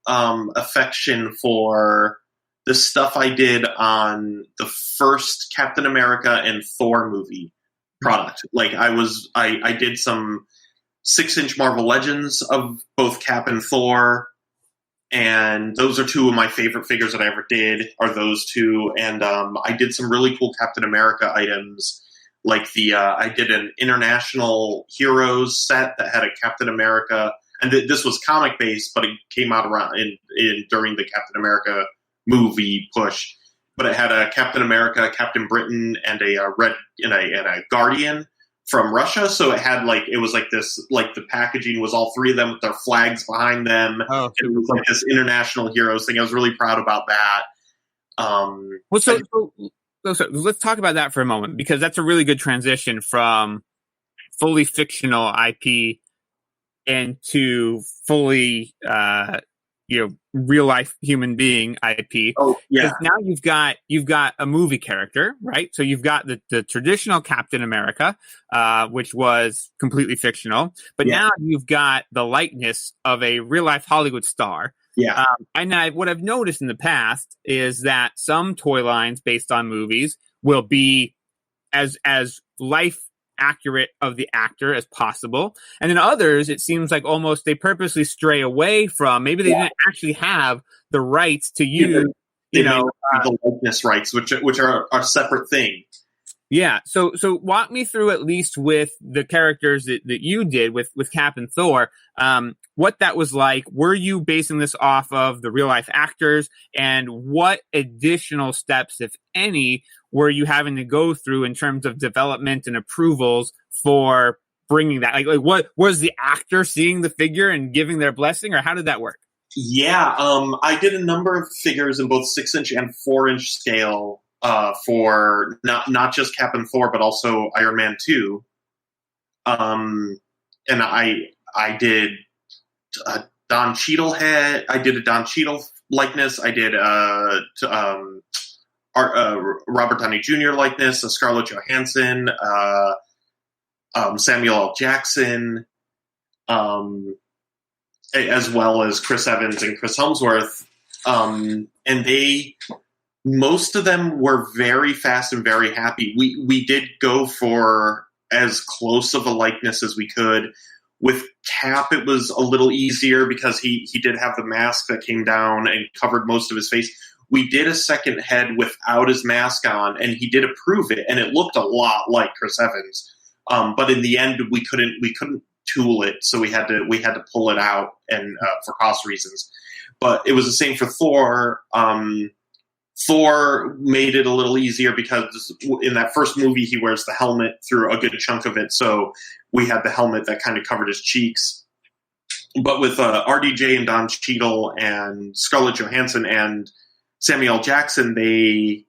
affection for the stuff I did on the first Captain America and Thor movie product. Like I did some 6-inch Marvel Legends of both Cap and Thor, and those are 2 of my favorite figures that I ever did, are those 2. And I did some really cool Captain America items, like I did an International Heroes set that had a Captain America, and this was comic based, but it came out around during the Captain America movie push. But it had a Captain America, Captain Britain, and a Guardian from Russia. So it was like this, like the packaging was all 3 of them with their flags behind them. Oh, and it was like this International Heroes thing. I was really proud about that. So let's talk about that for a moment, because that's a really good transition from fully fictional IP into fully real life human being IP. Oh yeah. Now you've got a movie character, right? So you've got the traditional Captain America, which was completely fictional, but now you've got the likeness of a real life Hollywood star. Yeah. And what I've noticed in the past is that some toy lines based on movies will be as life accurate of the actor as possible, and then others, it seems like almost they purposely stray away from, maybe they didn't actually have the rights to use the likeness rights, which are a separate thing. Yeah. So walk me through, at least with the characters that you did with Cap and Thor, what that was like. Were you basing this off of the real life actors, and what additional steps, if any, were you having to go through in terms of development and approvals for bringing that? Like what was the actor seeing the figure and giving their blessing, or how did that work? Yeah. I did a number of figures in both 6-inch and 4-inch scale for not just Cap and Thor, but also Iron Man 2. And I did Don Cheadle head. I did a Don Cheadle likeness. I did Robert Downey Jr. likeness, Scarlett Johansson, Samuel L. Jackson, as well as Chris Evans and Chris Hemsworth. And most of them were very fast and very happy. We did go for as close of a likeness as we could. With Cap, it was a little easier because he did have the mask that came down and covered most of his face. We did a second head without his mask on, and he did approve it, and it looked a lot like Chris Evans. But in the end, we couldn't tool it, so we had to pull it out, and for cost reasons. But it was the same for Thor. Thor made it a little easier because in that first movie he wears the helmet through a good chunk of it, so we had the helmet that kind of covered his cheeks. But with RDJ and Don Cheadle and Scarlett Johansson and Samuel L. Jackson, they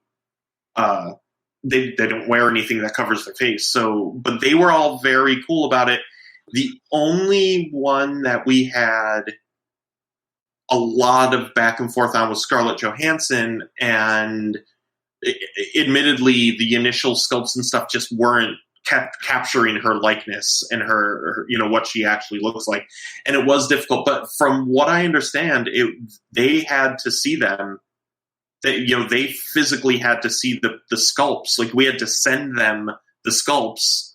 don't wear anything that covers their face. So, but they were all very cool about it. The only one that we had a lot of back and forth on was Scarlett Johansson, and admittedly, the initial sculpts and stuff just weren't capturing her likeness and her what she actually looks like, and it was difficult. But from what I understand, they had to see them. They physically had to see the sculpts. Like, we had to send them the sculpts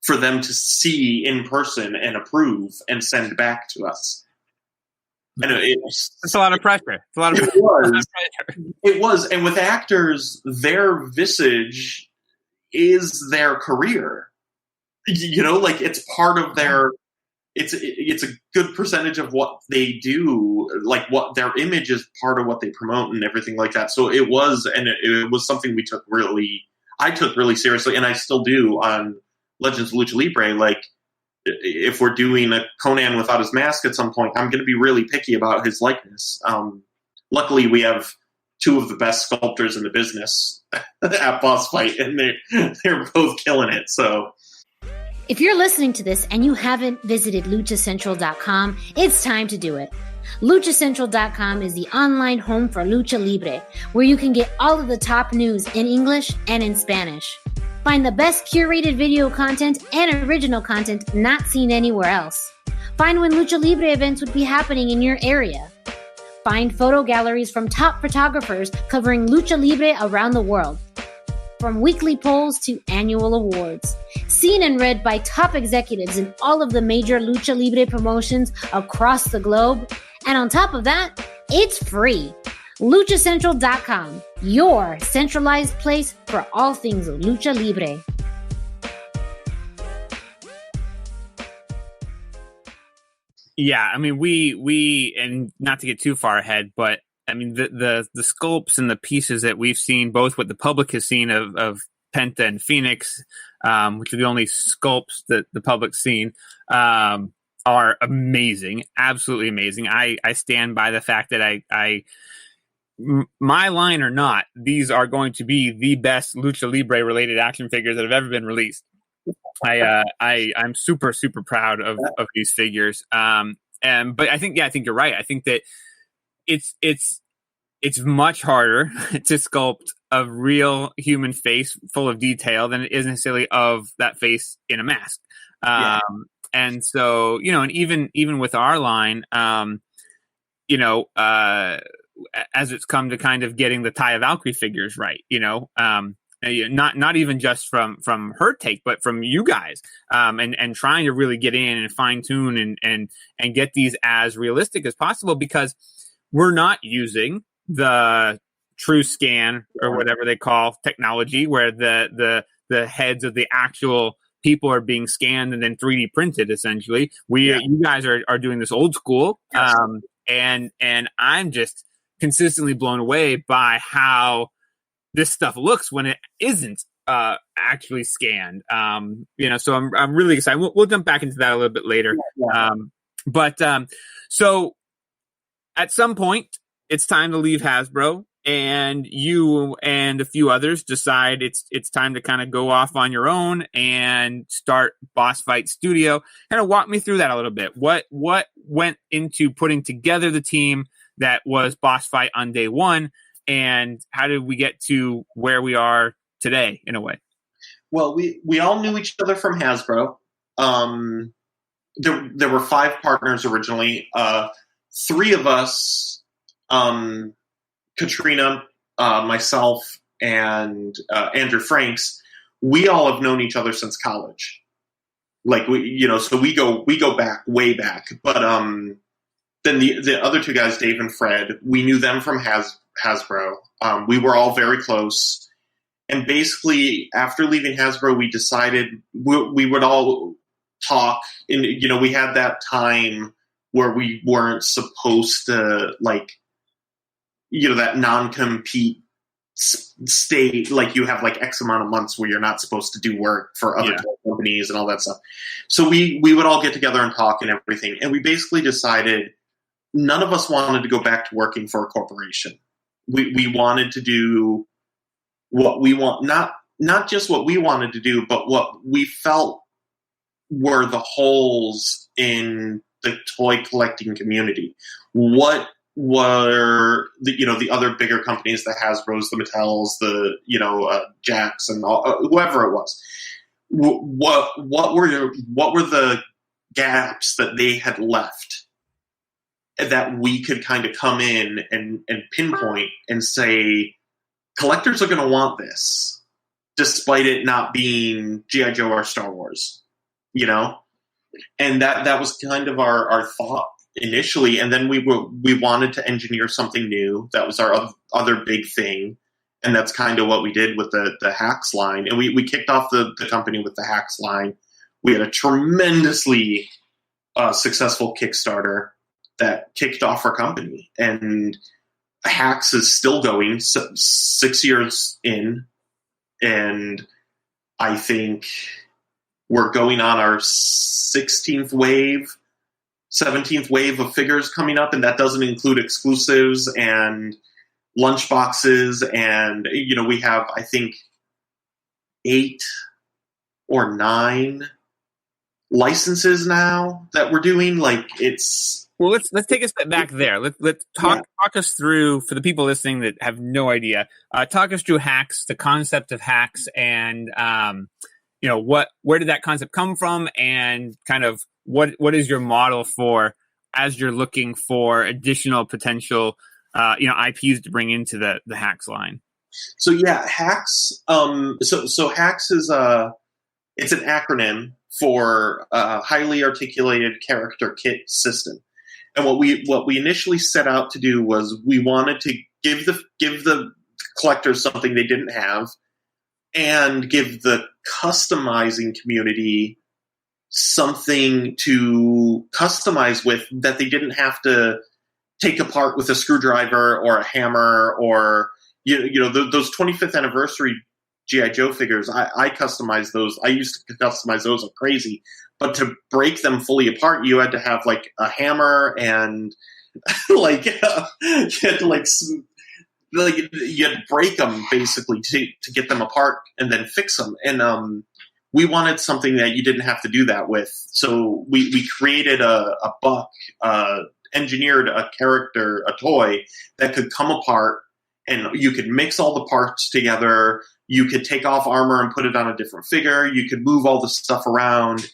for them to see in person and approve and send back to us. And it's a lot of pressure. It's a lot of It was. And with actors, their visage is their career. It's part of their. It's a good percentage of what they do. Like, what their image is part of what they promote and everything like that. So it was, and it was something I took really seriously, and I still do on Legends of Lucha Libre. Like, if we're doing a Conan without his mask at some point, I'm going to be really picky about his likeness. Luckily, we have two of the best sculptors in the business at Boss Fight, and they're both killing it. So, if you're listening to this and you haven't visited luchacentral.com, it's time to do it. luchacentral.com is the online home for Lucha Libre, where you can get all of the top news in English and in Spanish. Find the best curated video content and original content not seen anywhere else. Find when Lucha Libre events would be happening in your area. Find photo galleries from top photographers covering Lucha Libre around the world. From weekly polls to annual awards. Seen and read by top executives in all of the major Lucha Libre promotions across the globe. And on top of that, it's free. luchacentral.com, your centralized place for all things Lucha Libre. Yeah, I mean, we and not to get too far ahead, but I mean, the sculpts and the pieces that we've seen, both what the public has seen of Penta and Phoenix, which are the only sculpts that the public's seen, are amazing, absolutely amazing. I stand by the fact that my line or not, these are going to be the best Lucha Libre related action figures that have ever been released. I'm super, super proud of these figures. But I think you're right. I think that it's much harder to sculpt a real human face full of detail than it is necessarily of that face in a mask. And so, and even with our line, as it's come to kind of getting the Taya Valkyrie figures right, not even just from her take, but from you guys, and trying to really get in and fine tune and get these as realistic as possible, because we're not using the true scan or whatever they call technology, where the heads of the actual people are being scanned and then 3D printed. Essentially, you guys are doing this old school, and I'm just consistently blown away by how this stuff looks when it isn't actually scanned. So I'm really excited. We'll jump back into that a little bit later. So at some point, it's time to leave Hasbro and you and a few others decide it's time to kind of go off on your own and start Boss Fight Studio. Kind of walk me through that a little bit. What went into putting together the team that was Boss Fight on day one, and how did we get to where we are today, in a way? Well, we all knew each other from Hasbro. There were 5 partners originally. 3 of us, Katrina, myself, and Andrew Franks, we all have known each other since college. Like so we go back, way back. But then the other 2 guys, Dave and Fred, we knew them from Hasbro. We were all very close. And basically, after leaving Hasbro, we decided we would all talk. And, we had that time where we weren't supposed to, that non-compete state. Like, you have, X amount of months where you're not supposed to do work for other companies and all that stuff. So we would all get together and talk and everything. And we basically decided none of us wanted to go back to working for a corporation. We wanted to do what we want, not just what we wanted to do, but what we felt were the holes in the toy collecting community. What were the other bigger companies, the Hasbros, the Mattels, the Jacks, and whoever it was? What were the gaps that they had left that we could kind of come in and pinpoint and say, collectors are going to want this, despite it not being G.I. Joe or Star Wars, And that was kind of our thought initially. And then we wanted to engineer something new. That was our other big thing. And that's kind of what we did with the Hacks line. And we kicked off the company with the Hacks line. We had a tremendously successful Kickstarter that kicked off our company. And Hacks is still going 6 years in, and I think we're going on our 16th wave, 17th wave of figures coming up, and that doesn't include exclusives and lunchboxes, and we have, I think, 8 or 9 licenses now that we're doing. Well, let's take a step back there. Let's talk us through, for the people listening that have no idea. Talk us through Hacks, the concept of Hacks, and where did that concept come from, and kind of what is your model for as you're looking for additional potential IPs to bring into the Hacks line. So Hacks. So Hacks is it's an acronym for highly articulated character kit system. And what we initially set out to do was we wanted to give the collectors something they didn't have, and give the customizing community something to customize with that they didn't have to take apart with a screwdriver or a hammer, or those 25th anniversary G.I. Joe figures. I customized those. I used to customize those like crazy. But to break them fully apart, you had to have a hammer and you had to break them basically to get them apart and then fix them. And we wanted something that you didn't have to do that with. So we created a buck, engineered a character, a toy that could come apart, and you could mix all the parts together. You could take off armor and put it on a different figure. You could move all the stuff around.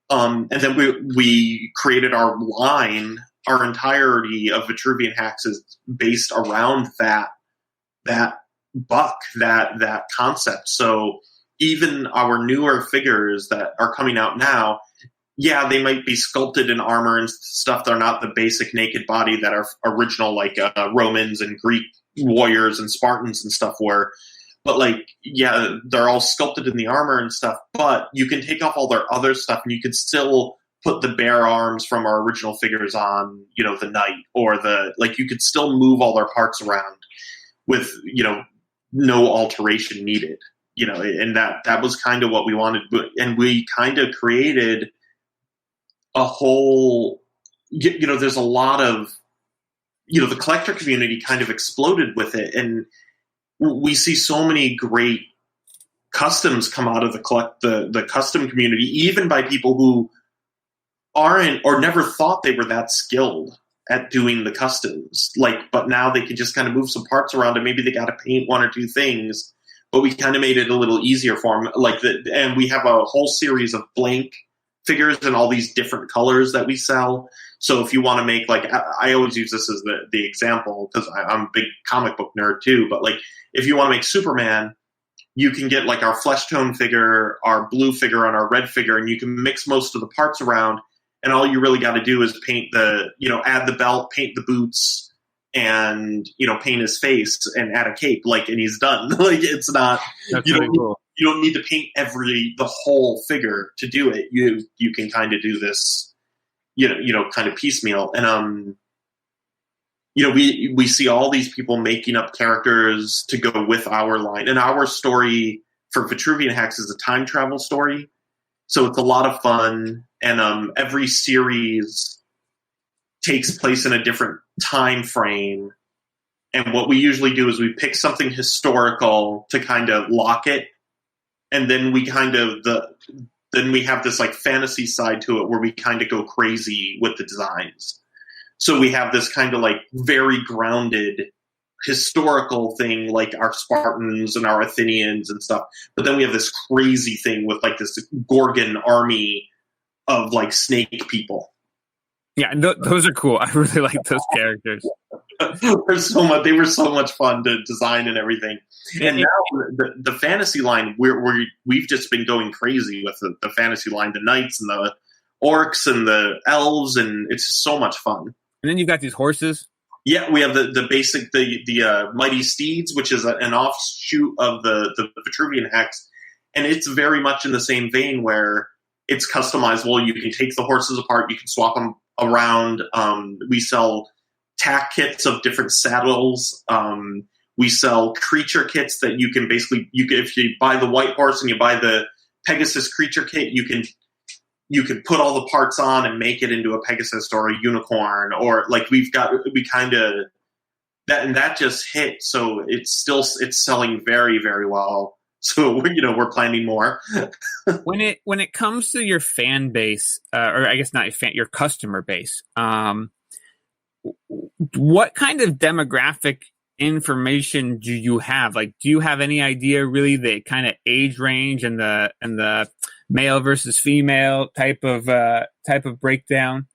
And then we created our line. Our entirety of Vitruvian Hacks is based around that buck, that concept. So even our newer figures that are coming out now, they might be sculpted in armor and stuff. They're not the basic naked body that our original Romans and Greek warriors and Spartans and stuff were. But they're all sculpted in the armor and stuff, but you can take off all their other stuff and you can still put the bare arms from our original figures on, the knight, or you could still move all their parts around with, no alteration needed, and that was kind of what we wanted. And we kind of created a whole, there's a lot of the collector community kind of exploded with it, and we see so many great customs come out of the custom community, even by people who aren't or never thought they were that skilled at doing the customs. But now they can just kind of move some parts around, and maybe they got to paint one or two things. But we kind of made it a little easier for them. And we have a whole series of blank figures in all these different colors that we sell. So if you want to make, I always use this as the example because I'm a big comic book nerd too. But if you want to make Superman, you can get our flesh tone figure, our blue figure, and our red figure, and you can mix most of the parts around. And all you really got to do is paint add the belt, paint the boots, and paint his face and add a cape, and he's done. It's not. That's really cool. You don't need to paint the whole figure to do it. You can kind of do this, kind of piecemeal. And we see all these people making up characters to go with our line. And our story for Vitruvian Hacks is a time travel story, so it's a lot of fun. And every series takes place in a different time frame. And what we usually do is we pick something historical to kind of lock it. And then we then we have this fantasy side to it where we kind of go crazy with the designs. So we have this kind of very grounded historical thing, like our Spartans and our Athenians and stuff. But then we have this crazy thing with this Gorgon army of snake people. Yeah, those are cool. I really like those characters. They were so much fun to design and everything. And now the fantasy line, we've just been going crazy with the fantasy line, the knights and the orcs and the elves, and it's just so much fun. And then you got these horses. Yeah, we have the basic mighty steeds, which is an offshoot of the Vitruvian Hex, and it's very much in the same vein where it's customizable. You can take the horses apart, you can swap them around. We sell tack kits of different saddles. We sell creature kits that you can if you buy the white horse and you buy the Pegasus creature kit, you can put all the parts on and make it into a Pegasus or a unicorn, or that just hit. So it's selling very, very well. So we're planning more. When it comes to your fan base, or I guess not your fan, your customer base, what kind of demographic information do you have? Do you have any idea really the kind of age range and the male versus female type of breakdown?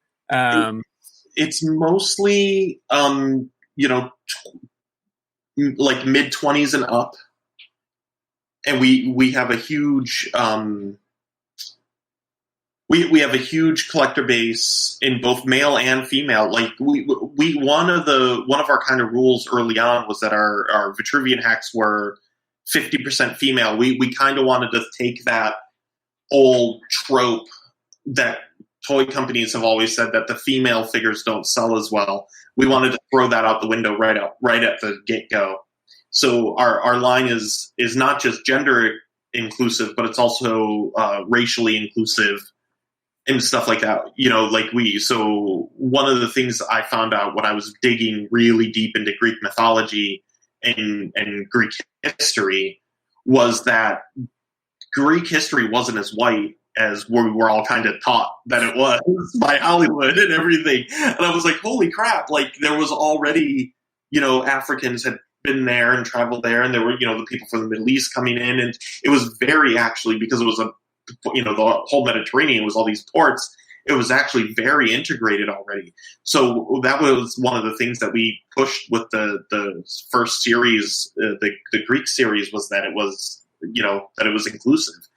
It's mostly mid-20s and up. And we have a huge we have a huge collector base in both male and female. One of our kind of rules early on was that our Vitruvian Hacks were 50% female. We kind of wanted to take that old trope that toy companies have always said that the female figures don't sell as well. We wanted to throw that out the window right at the get-go. So our line is not just gender inclusive, but it's also racially inclusive and stuff like that. So one of the things I found out when I was digging really deep into Greek mythology and Greek history was that Greek history wasn't as white as we were all kind of taught that it was by Hollywood and everything. And I was like, holy crap, there was already, Africans had been there and traveled there, and there were, the people from the Middle East coming in, and it was very actually, because it was the whole Mediterranean was all these ports, it was actually very integrated already. So that was one of the things that we pushed with the first series, the Greek series, was that it was, that it was inclusive.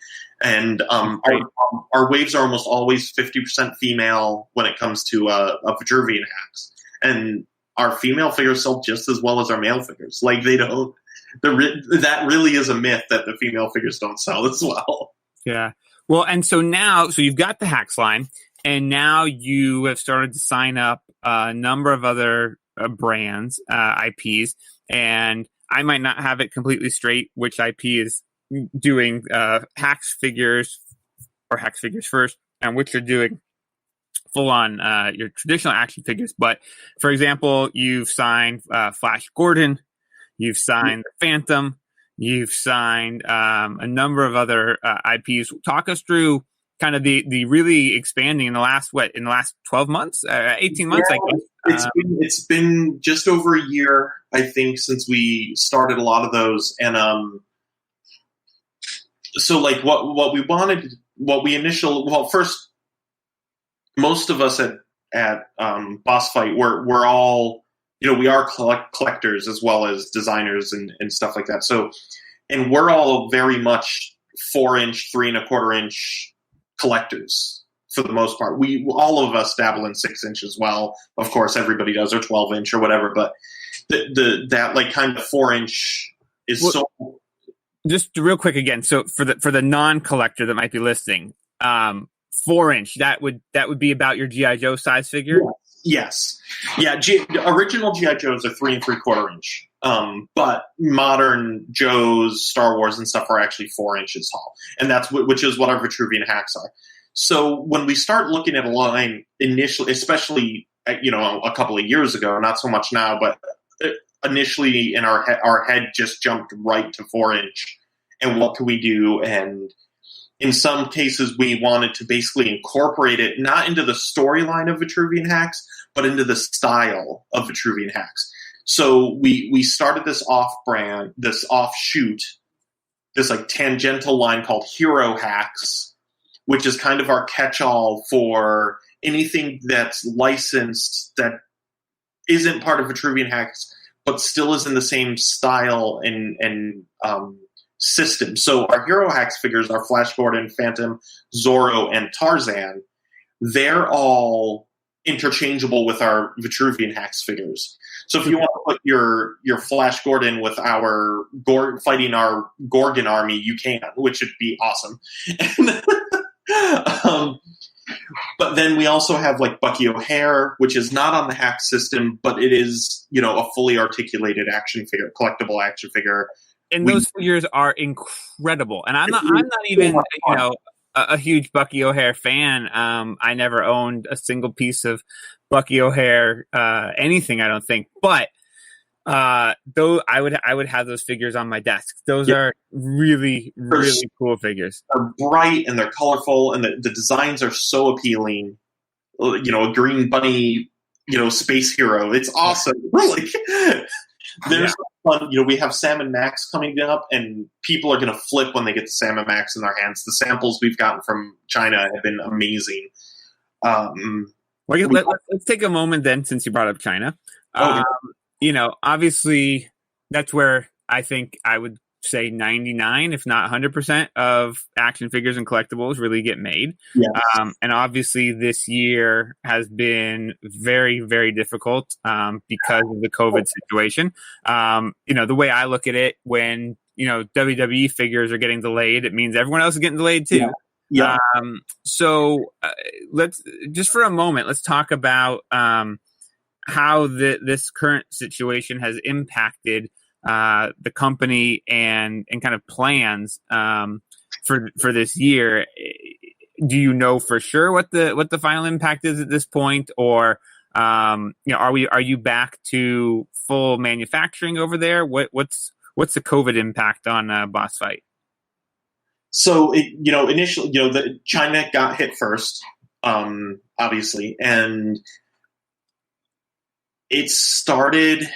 And our waves are almost always 50% female when it comes to Vitruvian Hacks. And our female figures sell just as well as our male figures. They don't. That really is a myth that the female figures don't sell as well. Yeah. Well, and so you've got the Hacks line, and now you have started to sign up a number of other brands, IPs, and I might not have it completely straight which IP is doing Hacks figures or Hacks figures first, and which are doing full on your traditional action figures. But for example, you've signed Flash Gordon, you've signed the Phantom, you've signed a number of other IPs. Talk us through kind of the really expanding in the last 12 months, 18 months, I guess. It's been just over a year, I think, since we started a lot of those, and so like what we wanted, first, most of us at Boss Fight, we're all, we are collectors as well as designers and stuff like that. So, and we're all very much 4-inch, 3 3/4-inch collectors for the most part. All of us dabble in 6-inch as well. Of course, everybody does, or 12-inch or whatever. But that like kind of 4-inch is so. Just real quick again. So for the non-collector that might be listening, 4-inch that would be about your GI Joe size figure. Yes. Yeah. Original GI Joes are 3 3/4-inch. But modern Joes, Star Wars, and stuff are actually 4 inches tall, and that's which is what our Vitruvian hacks are. So when we start looking at a line initially, especially a couple of years ago, not so much now, but initially in our head just jumped right to 4-inch, and what can we do? And in some cases, we wanted to basically incorporate it not into the storyline of Vitruvian hacks, but into the style of Vitruvian hacks. So we started this off-brand, this offshoot, this like tangential line called Hero Hacks, which is kind of our catch-all for anything that's licensed that isn't part of Vitruvian hacks, but still is in the same style and system. So our Hero Hacks figures are Flash Gordon, Phantom, Zorro, and Tarzan. They're all interchangeable with our Vitruvian hacks figures. So if you want to put your Flash Gordon with our fighting our Gorgon army, you can, which would be awesome. But then we also have like Bucky O'Hare, which is not on the hack system, but it is, a fully articulated action figure, collectible action figure. And those figures are incredible. And I'm not even, a huge Bucky O'Hare fan. I never owned a single piece of Bucky O'Hare anything, I don't think. But though I would have those figures on my desk. Those are really, really cool figures. They're bright and they're colorful, and the designs are so appealing. A green bunny, space hero. It's awesome. Really. There's fun. We have Sam and Max coming up, and people are going to flip when they get the Sam and Max in their hands. The samples we've gotten from China have been amazing. Let's take a moment then, since you brought up China. Obviously, that's where I think I would say 99, if not 100% of action figures and collectibles really get made. Yes. And obviously this year has been very, very difficult because of the COVID situation. The way I look at it, when, WWE figures are getting delayed, it means everyone else is getting delayed too. Yeah. So let's just for a moment, let's talk about how this current situation has impacted the company and kind of plans for this year. Do you know for sure what the final impact is at this point, or are you back to full manufacturing over there? What's the COVID impact on Boss Fight? So initially, China got hit first, obviously, and it started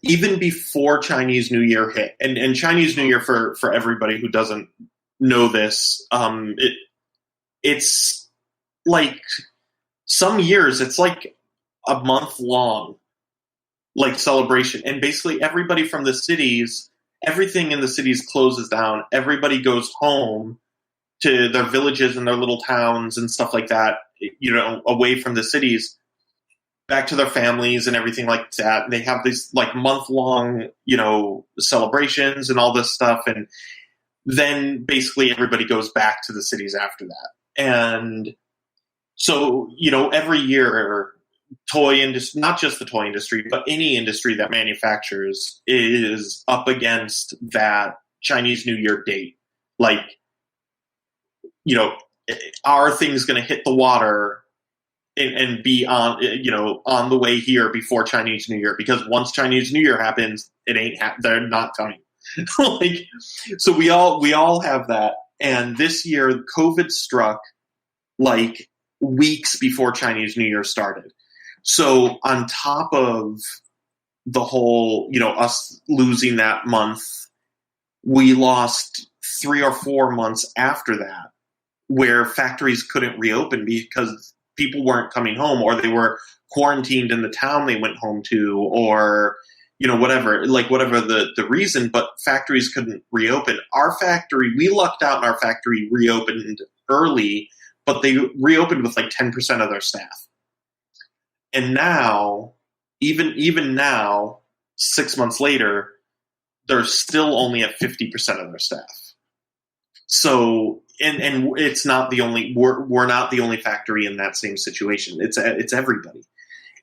even before Chinese New Year hit. And Chinese New Year, for everybody who doesn't know this, it's like some years it's like a month long, like celebration. And basically everybody from the cities, everything in the cities closes down. Everybody goes home to their villages and their little towns and stuff like that, away from the cities, back to their families and everything like that. And they have these like month-long, celebrations and all this stuff. And then basically everybody goes back to the cities after that. And so, every year, toy industry, not just the toy industry, but any industry that manufactures is up against that Chinese New Year date. Like, are things going to hit the water and be on the way here before Chinese New Year? Because once Chinese New Year happens, they're not coming. So we all have that. And this year, COVID struck like weeks before Chinese New Year started. So on top of the whole, us losing that month, we lost 3 or 4 months after that, where factories couldn't reopen because people weren't coming home, or they were quarantined in the town they went home to, or whatever the reason, but factories couldn't reopen. Our factory, we lucked out, and our factory reopened early, but they reopened with like 10% of their staff. And now, even now, 6 months later, they're still only at 50% of their staff. So, and it's not the only, we're not the only factory in that same situation. It's everybody.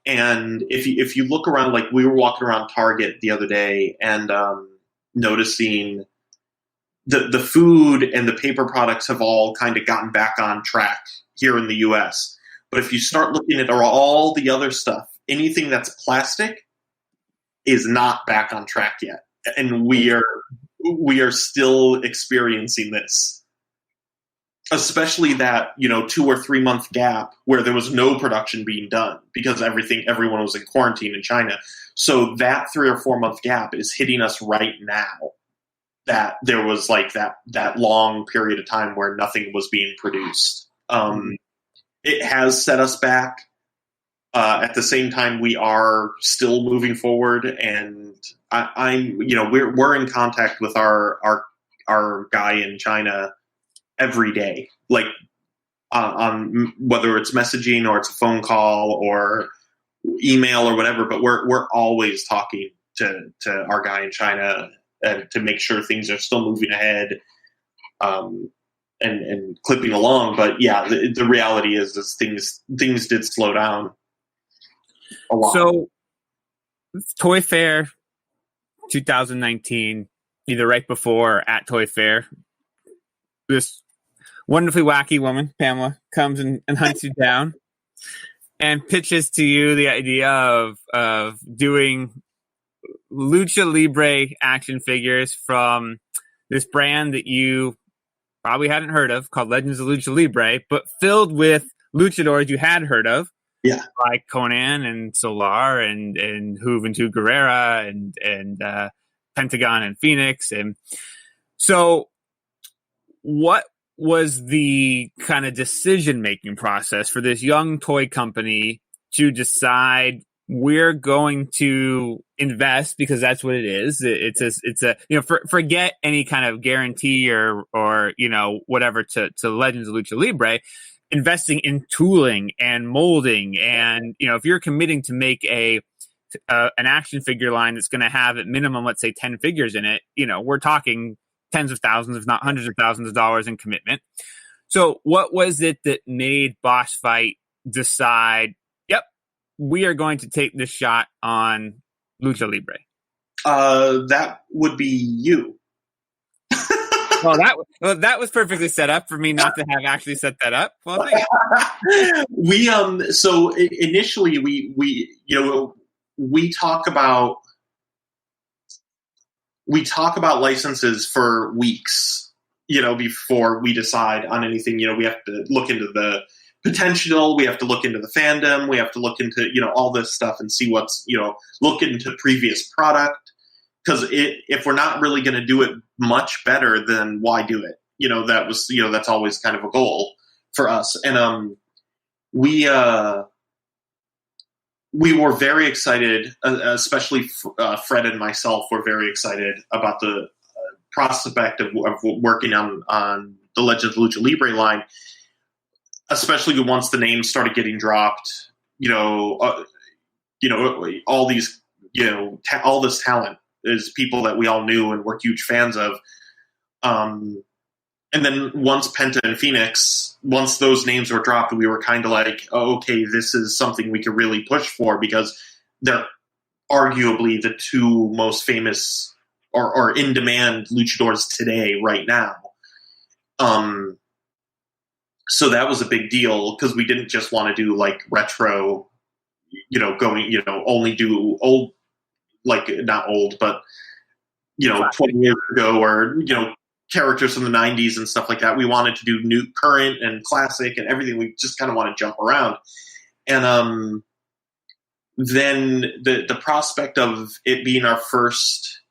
And if you look around, like we were walking around Target the other day and noticing the food and the paper products have all kind of gotten back on track here in the U.S. But if you start looking at all the other stuff, anything that's plastic is not back on track yet. And we are still experiencing this. Especially that, 2 or 3 month gap where there was no production being done because everyone was in quarantine in China. So that 3 or 4 month gap is hitting us right now, that there was like that long period of time where nothing was being produced. It has set us back. At the same time, we are still moving forward, and we're in contact with our guy in China every day, like on whether it's messaging or it's a phone call or email or whatever. But we're always talking to our guy in China and to make sure things are still moving ahead, and clipping along. But yeah, the reality is things did slow down a lot. So, Toy Fair 2019, either right before or at Toy Fair, this wonderfully wacky woman, Pamela, comes and hunts you down and pitches to you the idea of doing lucha libre action figures from this brand that you probably hadn't heard of called Legends of Lucha Libre, but filled with luchadors you had heard of. Yeah. Like Conan and Solar and Juventud Guerrera and Pentagon and Phoenix. And so what was the kind of decision-making process for this young toy company to decide we're going to invest, because that's what it is. It's a forget any kind of guarantee or whatever to Legends of Lucha Libre, investing in tooling and molding. And, if you're committing to make an action figure line that's going to have at minimum, let's say 10 figures in it, we're talking tens of thousands, if not hundreds of thousands of dollars in commitment. So what was it that made Boss Fight decide, yep, we are going to take this shot on Lucha Libre? That would be you. Well, that was perfectly set up for me not to have actually set that up. Well, so initially we talk about licenses for weeks, before we decide on anything. We have to look into the potential, we have to look into the fandom, we have to look into, all this stuff and see what's, look into previous product. Because if we're not really going to do it much better, then why do it? That's always kind of a goal for us. And we were very excited, especially Fred and myself were very excited about the prospect of working on the Legends of Lucha Libre line, especially once the names started getting dropped. All these, all this talent is people that we all knew and were huge fans of. And then once Penta and Phoenix, once those names were dropped, we were kind of like, oh, okay, this is something we could really push for, because they're arguably the two most famous or in-demand luchadors today, right now. So that was a big deal because we didn't just want to do like retro, only do old, like not old, but 20 years ago, or characters from the 90s and stuff like that. We wanted to do new, current, and classic and everything. We just kind of want to jump around. And then the prospect of it being our first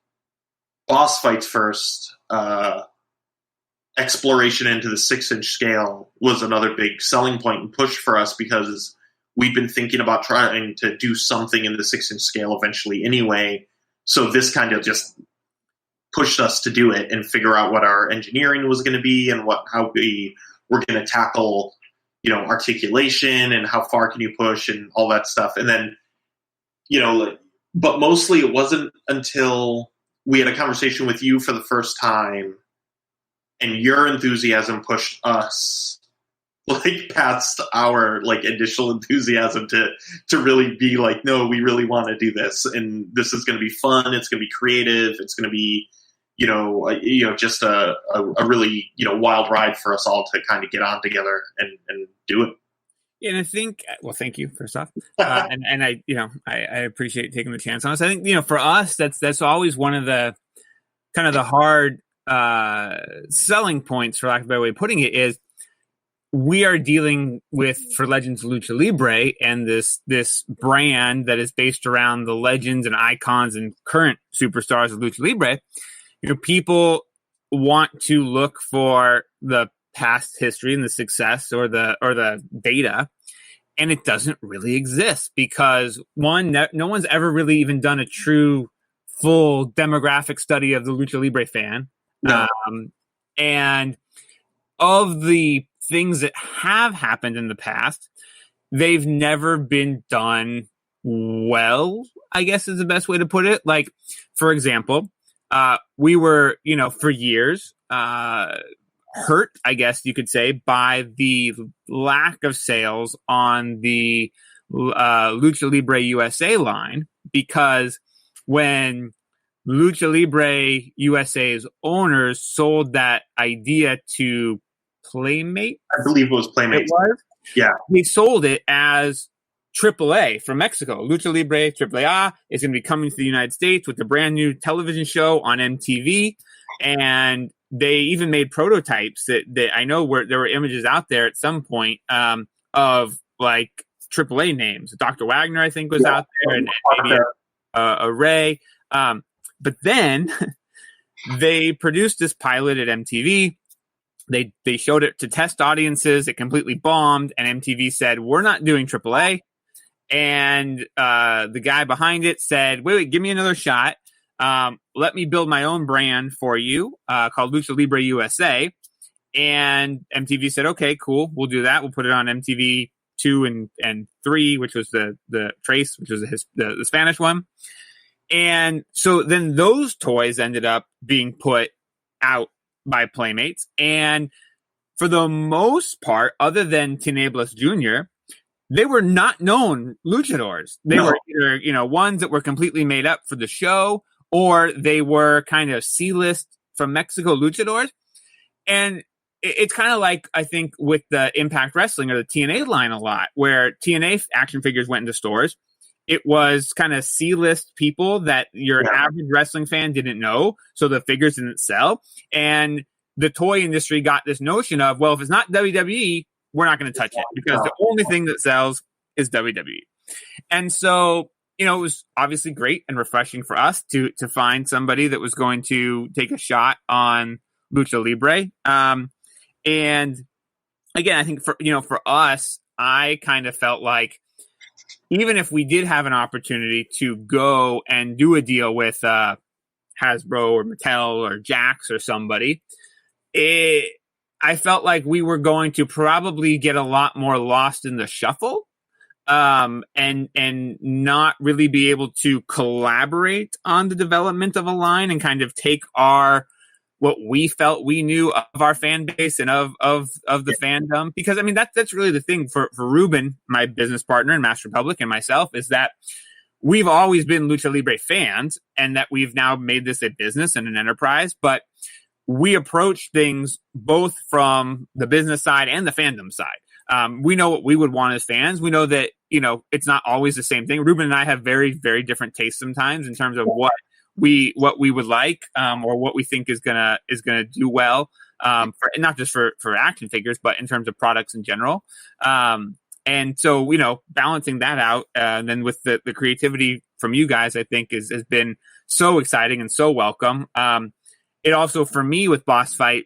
boss fight's first exploration into the 6-inch scale was another big selling point and push for us, because we've been thinking about trying to do something in the 6-inch scale eventually anyway. So this kind of just pushed us to do it and figure out what our engineering was going to be and how we were going to tackle, articulation and how far can you push and all that stuff. And then, but mostly it wasn't until we had a conversation with you for the first time and your enthusiasm pushed us like past our like initial enthusiasm to really be like, no, we really want to do this, and this is going to be fun. It's going to be creative. It's going to be, just a really, wild ride for us all to kind of get on together and do it. Yeah, and I think, well, thank you first off, and I appreciate taking the chance on us. I think for us that's always one of the kind of the hard selling points, for lack of a better way of putting it, is we are dealing with, for Legends Lucha Libre, and this brand that is based around the legends and icons and current superstars of Lucha Libre. People want to look for the past history and the success or the data, and it doesn't really exist because one, no one's ever really even done a true full demographic study of the Lucha Libre fan. No. And of the things that have happened in the past, they've never been done well, I guess is the best way to put it. Like, for example, we were, for years, hurt, I guess you could say, by the lack of sales on the Lucha Libre USA line, because when Lucha Libre USA's owners sold that idea to Playmate, I believe it was Playmate. It was? Yeah. They sold it as AAA from Mexico. Lucha Libre AAA is going to be coming to the United States with a brand new television show on MTV. And they even made prototypes that I know there were images out there at some point of like AAA names. Dr. Wagner, I think, was out there, and maybe a Ray. But then they produced this pilot at MTV. They showed it to test audiences. It completely bombed, and MTV said, "We're not doing AAA." And the guy behind it said, "Wait, give me another shot. Let me build my own brand for you called Lucha Libre USA." And MTV said, "Okay, cool. We'll do that. We'll put it on MTV 2 and 3, which was the Trace, which was the Spanish one." And so then those toys ended up being put out by Playmates. And for the most part, other than Tinieblas Jr., they were not known luchadors. They were either, ones that were completely made up for the show, or they were kind of C-list from Mexico luchadors. And it's kind of like, I think, with the Impact Wrestling or the TNA line a lot, where TNA action figures went into stores. It was kind of C-list people that your average wrestling fan didn't know, so the figures didn't sell. And the toy industry got this notion of, well, if it's not WWE, we're not going to touch it, because the only thing that sells is WWE. And so, it was obviously great and refreshing for us to find somebody that was going to take a shot on Lucha Libre. And again, I think for us, I kind of felt like, even if we did have an opportunity to go and do a deal with Hasbro or Mattel or Jax or somebody, I felt like we were going to probably get a lot more lost in the shuffle, and not really be able to collaborate on the development of a line and kind of take what we felt we knew of our fan base and of the fandom. Because, I mean, that's really the thing for Ruben, my business partner in Master Republic, and myself, is that we've always been Lucha Libre fans, and that we've now made this a business and an enterprise. But we approach things both from the business side and the fandom side. We know what we would want as fans. We know that, it's not always the same thing. Ruben and I have very, very different tastes sometimes in terms of what we would like, or what we think is gonna do well, for not just for action figures, but in terms of products in general. And so, balancing that out, and then with the creativity from you guys, I think has been so exciting and so welcome. It also, for me with Boss Fight,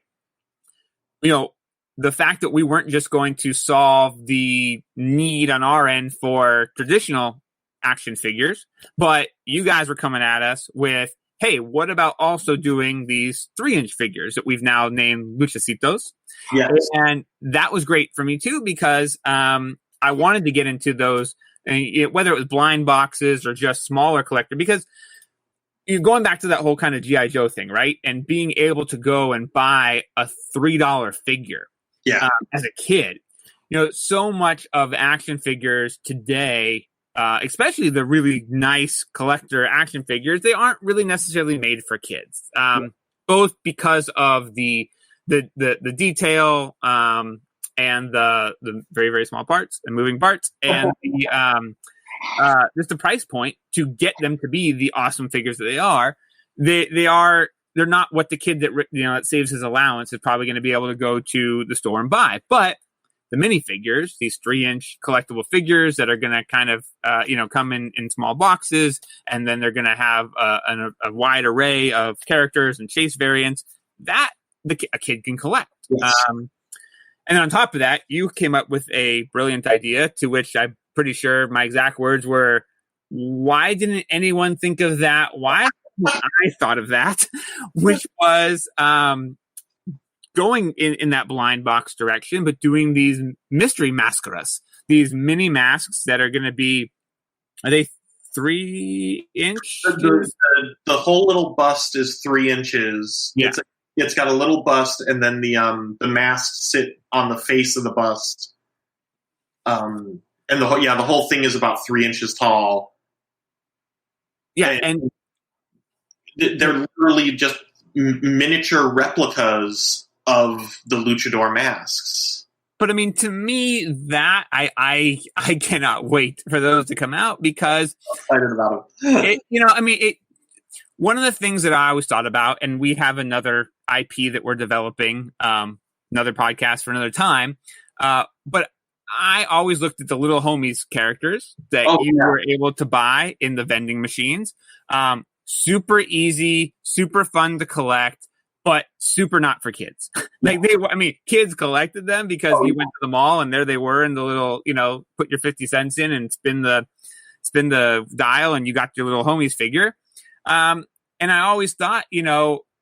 the fact that we weren't just going to solve the need on our end for traditional action figures, but you guys were coming at us with, hey, what about also doing these 3-inch figures that we've now named Luchacitos? Yes. And that was great for me too, because I wanted to get into those, whether it was blind boxes or just smaller collector, because you're going back to that whole kind of G.I. Joe thing, right? And being able to go and buy a $3 figure as a kid. So much of action figures today, especially the really nice collector action figures, they aren't really necessarily made for kids. Both because of the detail, and the very, very small parts and moving parts, and just the price point to get them to be the awesome figures that they are. They're not what the kid that saves his allowance is probably going to be able to go to the store and buy. But the minifigures, these 3-inch collectible figures that are going to kind of come in small boxes, and then they're going to have a wide array of characters and chase variants that a kid can collect. Yes. And on top of that, you came up with a brilliant idea, to which I'm pretty sure my exact words were, why didn't anyone think of that? Why haven't I thought of that? Which was going in that blind box direction, but doing these mystery mascaras, these mini masks that are going to be, are they 3-inch? The whole little bust is 3 inches. Yeah. It's got a little bust, and then the masks sit on the face of the bust. And the whole thing is about 3 inches tall. Yeah, and they're literally just miniature replicas of the luchador masks. But I mean, to me, that I cannot wait for those to come out, because I'm excited about them. One of the things that I always thought about, and we have another IP that we're developing, another podcast for another time, but I always looked at the little homies characters that were able to buy in the vending machines. Super easy, super fun to collect, but super not for kids. Kids collected them because you went to the mall and there they were in the little, put your 50 cents in and spin the dial and you got your little homies figure. And I always thought,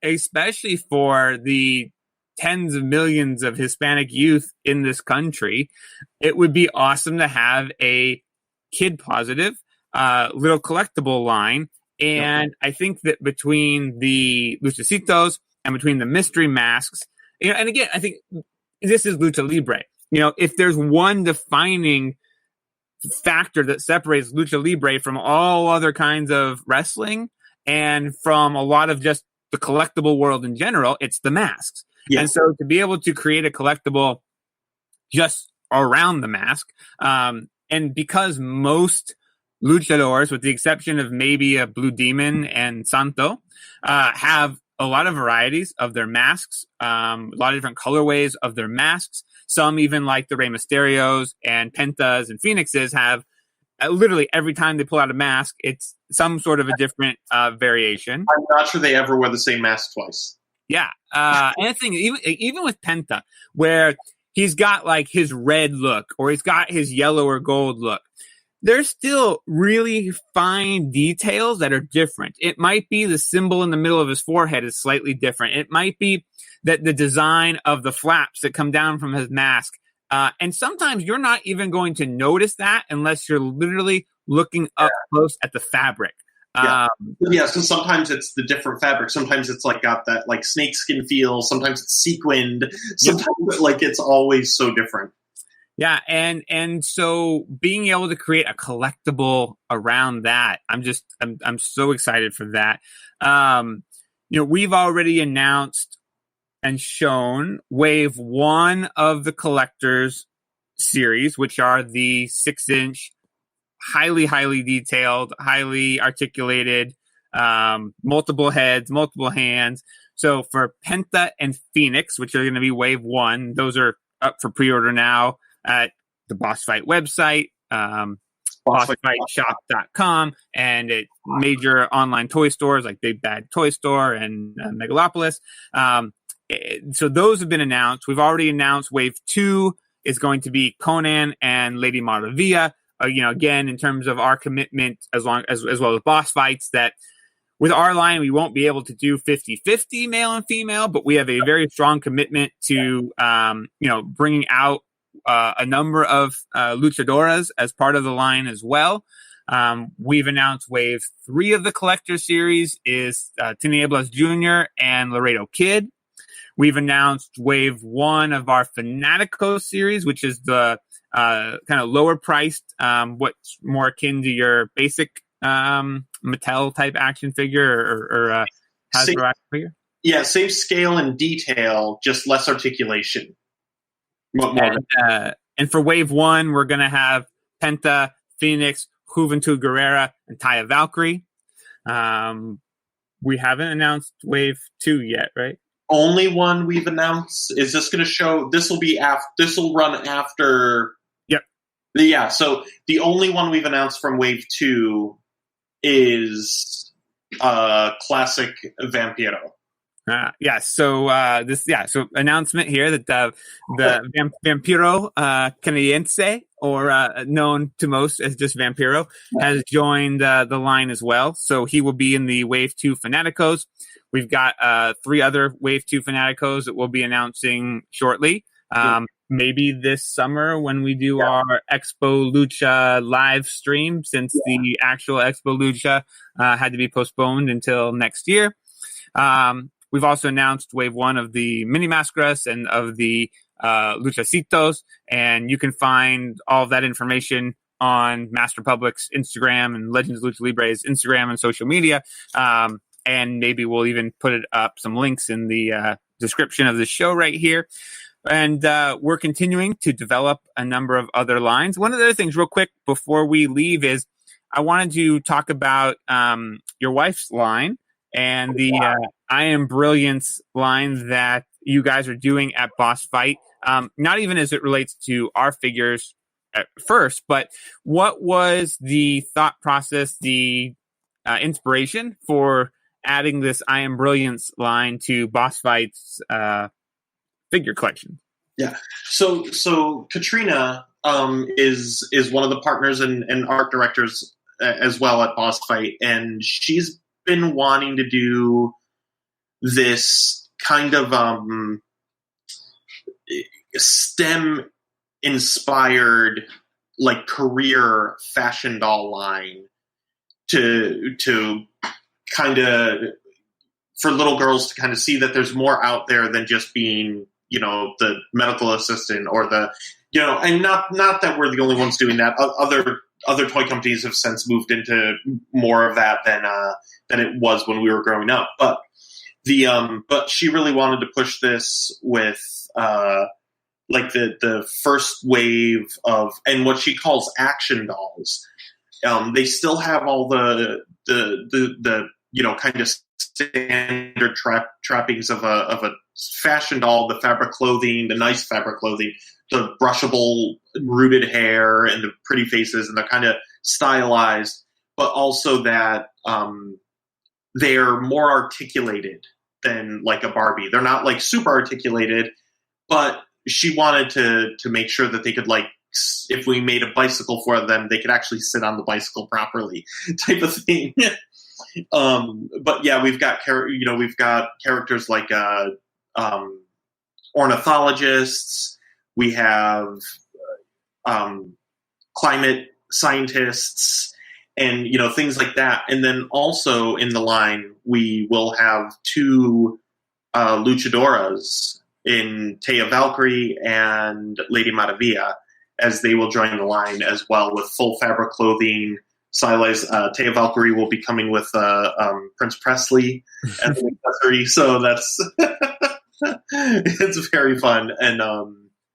especially for the tens of millions of Hispanic youth in this country, it would be awesome to have a kid positive, little collectible line. And I think that between the Luchacitos and between the mystery masks, and again, I think this is Lucha Libre. If there's one defining factor that separates Lucha Libre from all other kinds of wrestling and from a lot of just the collectible world in general, it's the masks. Yeah. And so to be able to create a collectible just around the mask, and because most luchadors, with the exception of maybe a Blue Demon and Santo, have a lot of varieties of their masks, a lot of different colorways of their masks. Some even, like the Rey Mysterios and Pentas and Phoenixes, have literally every time they pull out a mask, it's some sort of a different variation. I'm not sure they ever wear the same mask twice. Yeah. And the thing, even with Penta, where he's got like his red look or he's got his yellow or gold look, there's still really fine details that are different. It might be the symbol in the middle of his forehead is slightly different. It might be that the design of the flaps that come down from his mask. And sometimes you're not even going to notice that unless you're literally looking up close at the fabric. So sometimes it's the different fabric. Sometimes it's like got that like snakeskin feel. Sometimes it's sequined. Sometimes it's always so different. Yeah, and so being able to create a collectible around that, I'm so excited for that. We've already announced and shown wave 1 of the collector's series, which are the 6-inch, highly detailed, highly articulated, multiple heads, multiple hands. So for Penta and Phoenix, which are going to be wave 1, those are up for pre-order now at the Boss Fight website, bossfightshop.com, and at major online toy stores like Big Bad Toy Store and Megalopolis. So those have been announced. We've already announced wave 2 is going to be Conan and Lady Maravilla. Again, in terms of our commitment, as well as Boss Fights, that with our line, we won't be able to do 50-50 male and female, but we have a very strong commitment to, bringing out a number of luchadoras as part of the line as well. We've announced wave 3 of the collector series is Tinieblas Jr. and Laredo Kid. We've announced wave 1 of our Fanatico series, which is the kind of lower priced, what's more akin to your basic Mattel type action figure or Hasbro action figure. Yeah, same scale and detail, just less articulation. And for wave 1, we're going to have Penta, Phoenix, Juventud Guerrera, and Taya Valkyrie. We haven't announced wave 2 yet, right? Only one we've announced. Is this going to show? This will run after. Yep. Yeah. So the only one we've announced from wave 2 is classic Vampiro. So announcement here that the Vampiro Canadiense, or known to most as just Vampiro, has joined the line as well. So he will be in the Wave 2 Fanaticos. We've got 3 other Wave 2 Fanaticos that we'll be announcing shortly. Maybe this summer when we do our Expo Lucha live stream, since the actual Expo Lucha had to be postponed until next year. We've also announced wave 1 of the Mini Mascaras and of the Luchacitos, and you can find all of that information on Master Public's Instagram and Legends Lucha Libre's Instagram and social media. And maybe we'll even put it up some links in the description of the show right here. And we're continuing to develop a number of other lines. One of the other things real quick before we leave is I wanted to talk about your wife's line and the I Am Brilliance line that you guys are doing at Boss Fight. Not even as it relates to our figures at first, but what was the thought process, the inspiration for adding this I Am Brilliance line to Boss Fight's figure collection? Yeah. So Katrina is one of the partners and art directors as well at Boss Fight, and she's been wanting to do this kind of STEM inspired like career fashion doll line to kind of for little girls to kind of see that there's more out there than just being, the medical assistant or the, and not that we're the only ones doing that. Other toy companies have since moved into more of that than it was when we were growing up. But but she really wanted to push this with like the first wave of, and what she calls action dolls. They still have all the kind of standard trappings of a fashion doll, the fabric clothing, the nice fabric clothing, the brushable rooted hair and the pretty faces, and they're kind of stylized, but also that they're more articulated than like a Barbie. They're not like super articulated, but she wanted to make sure that they could, like, if we made a bicycle for them, they could actually sit on the bicycle properly, type of thing. But yeah, we've got characters like ornithologists. We have climate scientists, and things like that. And then also in the line, we will have 2 luchadoras in Taya Valkyrie and Lady Maravilla, as they will join the line as well with full fabric clothing. Stylized. Taya Valkyrie will be coming with Prince Presley as an accessory. So that's It's very fun, and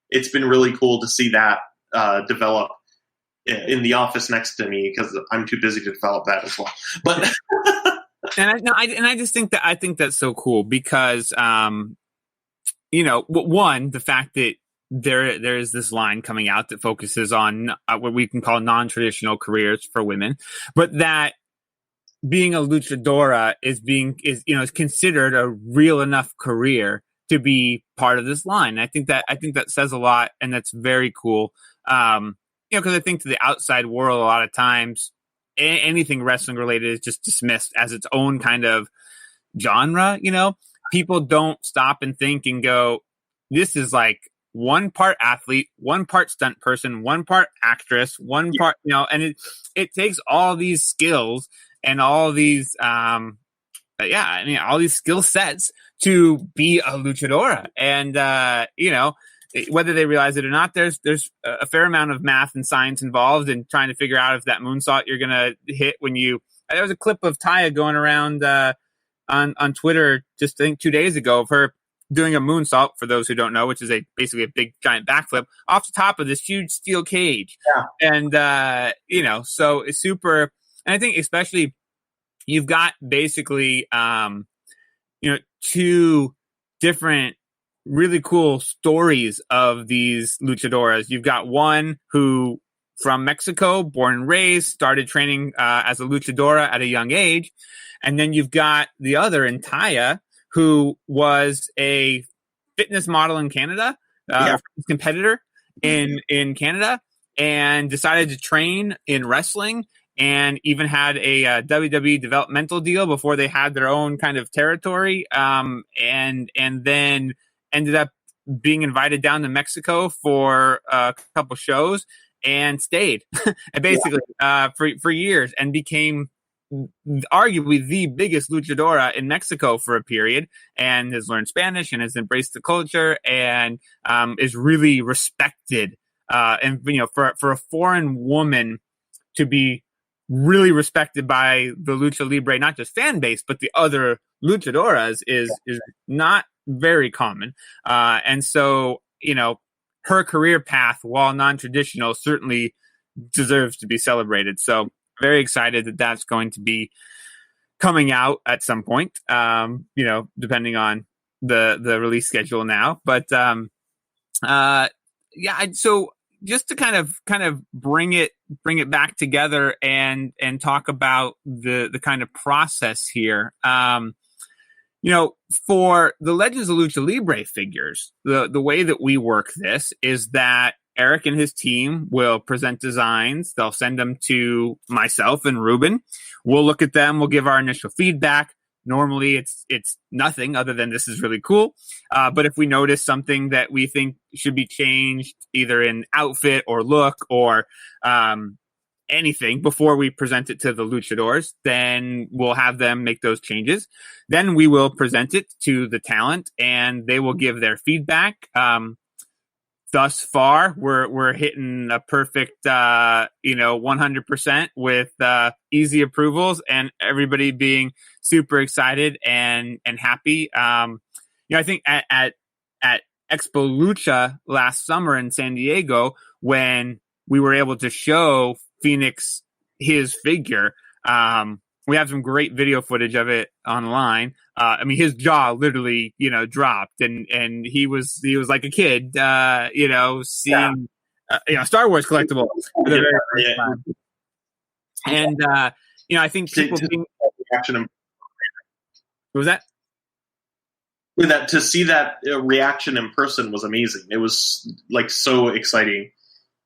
it's been really cool to see that develop in the office next to me, because I'm too busy to develop that as well. But I just think that's so cool because one, the fact that there is this line coming out that focuses on what we can call non-traditional careers for women, but that being a luchadora is considered a real enough career to be part of this line. I think that says a lot, and that's very cool. Because I think to the outside world, a lot of times anything wrestling related is just dismissed as its own kind of genre. People don't stop and think and go, this is like one part athlete, one part stunt person, one part actress, one part, and it takes all these skills and all these, all these skill sets to be a luchadora. And, whether they realize it or not, there's a fair amount of math and science involved in trying to figure out if that moonsault you're going to hit there was a clip of Taya going around, on Twitter just I think 2 days ago of her doing a moonsault, for those who don't know, which is basically a big giant backflip off the top of this huge steel cage. Yeah. And, so it's super, and I think especially you've got basically, two different really cool stories of these luchadoras. You've got one who from Mexico, born and raised, started training as a luchadora at a young age. And then you've got the other in Taya, who was a fitness model in Canada, competitor in Canada, and decided to train in wrestling, and even had a WWE developmental deal before they had their own kind of territory, and then ended up being invited down to Mexico for a couple shows and stayed and basically for years, and became arguably the biggest luchadora in Mexico for a period, and has learned Spanish and has embraced the culture, and is really respected. And for a foreign woman to be really respected by the lucha libre, not just fan base, but the other luchadoras is not very common. And so, her career path, while non-traditional, certainly deserves to be celebrated. So very excited that that's going to be coming out at some point, depending on the release schedule now. But so just to kind of bring it back together and talk about the kind of process here. For the Legends of Lucha Libre figures, the way that we work this is that Erik and his team will present designs. They'll send them to myself and Ruben. We'll look at them. We'll give our initial feedback. Normally, it's nothing other than this is really cool. But if we notice something that we think should be changed, either in outfit or look or anything, before we present it to the luchadors, then we'll have them make those changes. Then we will present it to the talent, and they will give their feedback. Thus far, we're hitting a perfect, 100% with easy approvals, and everybody being super excited and happy. I think at Expo Lucha last summer in San Diego, when we were able to show Phoenix his figure, we have some great video footage of it online. His jaw literally, dropped, and he was like a kid, seeing, Star Wars collectible for the very first time. And, I think people being reaction. What was that? To see that reaction in person was amazing. It was like so exciting.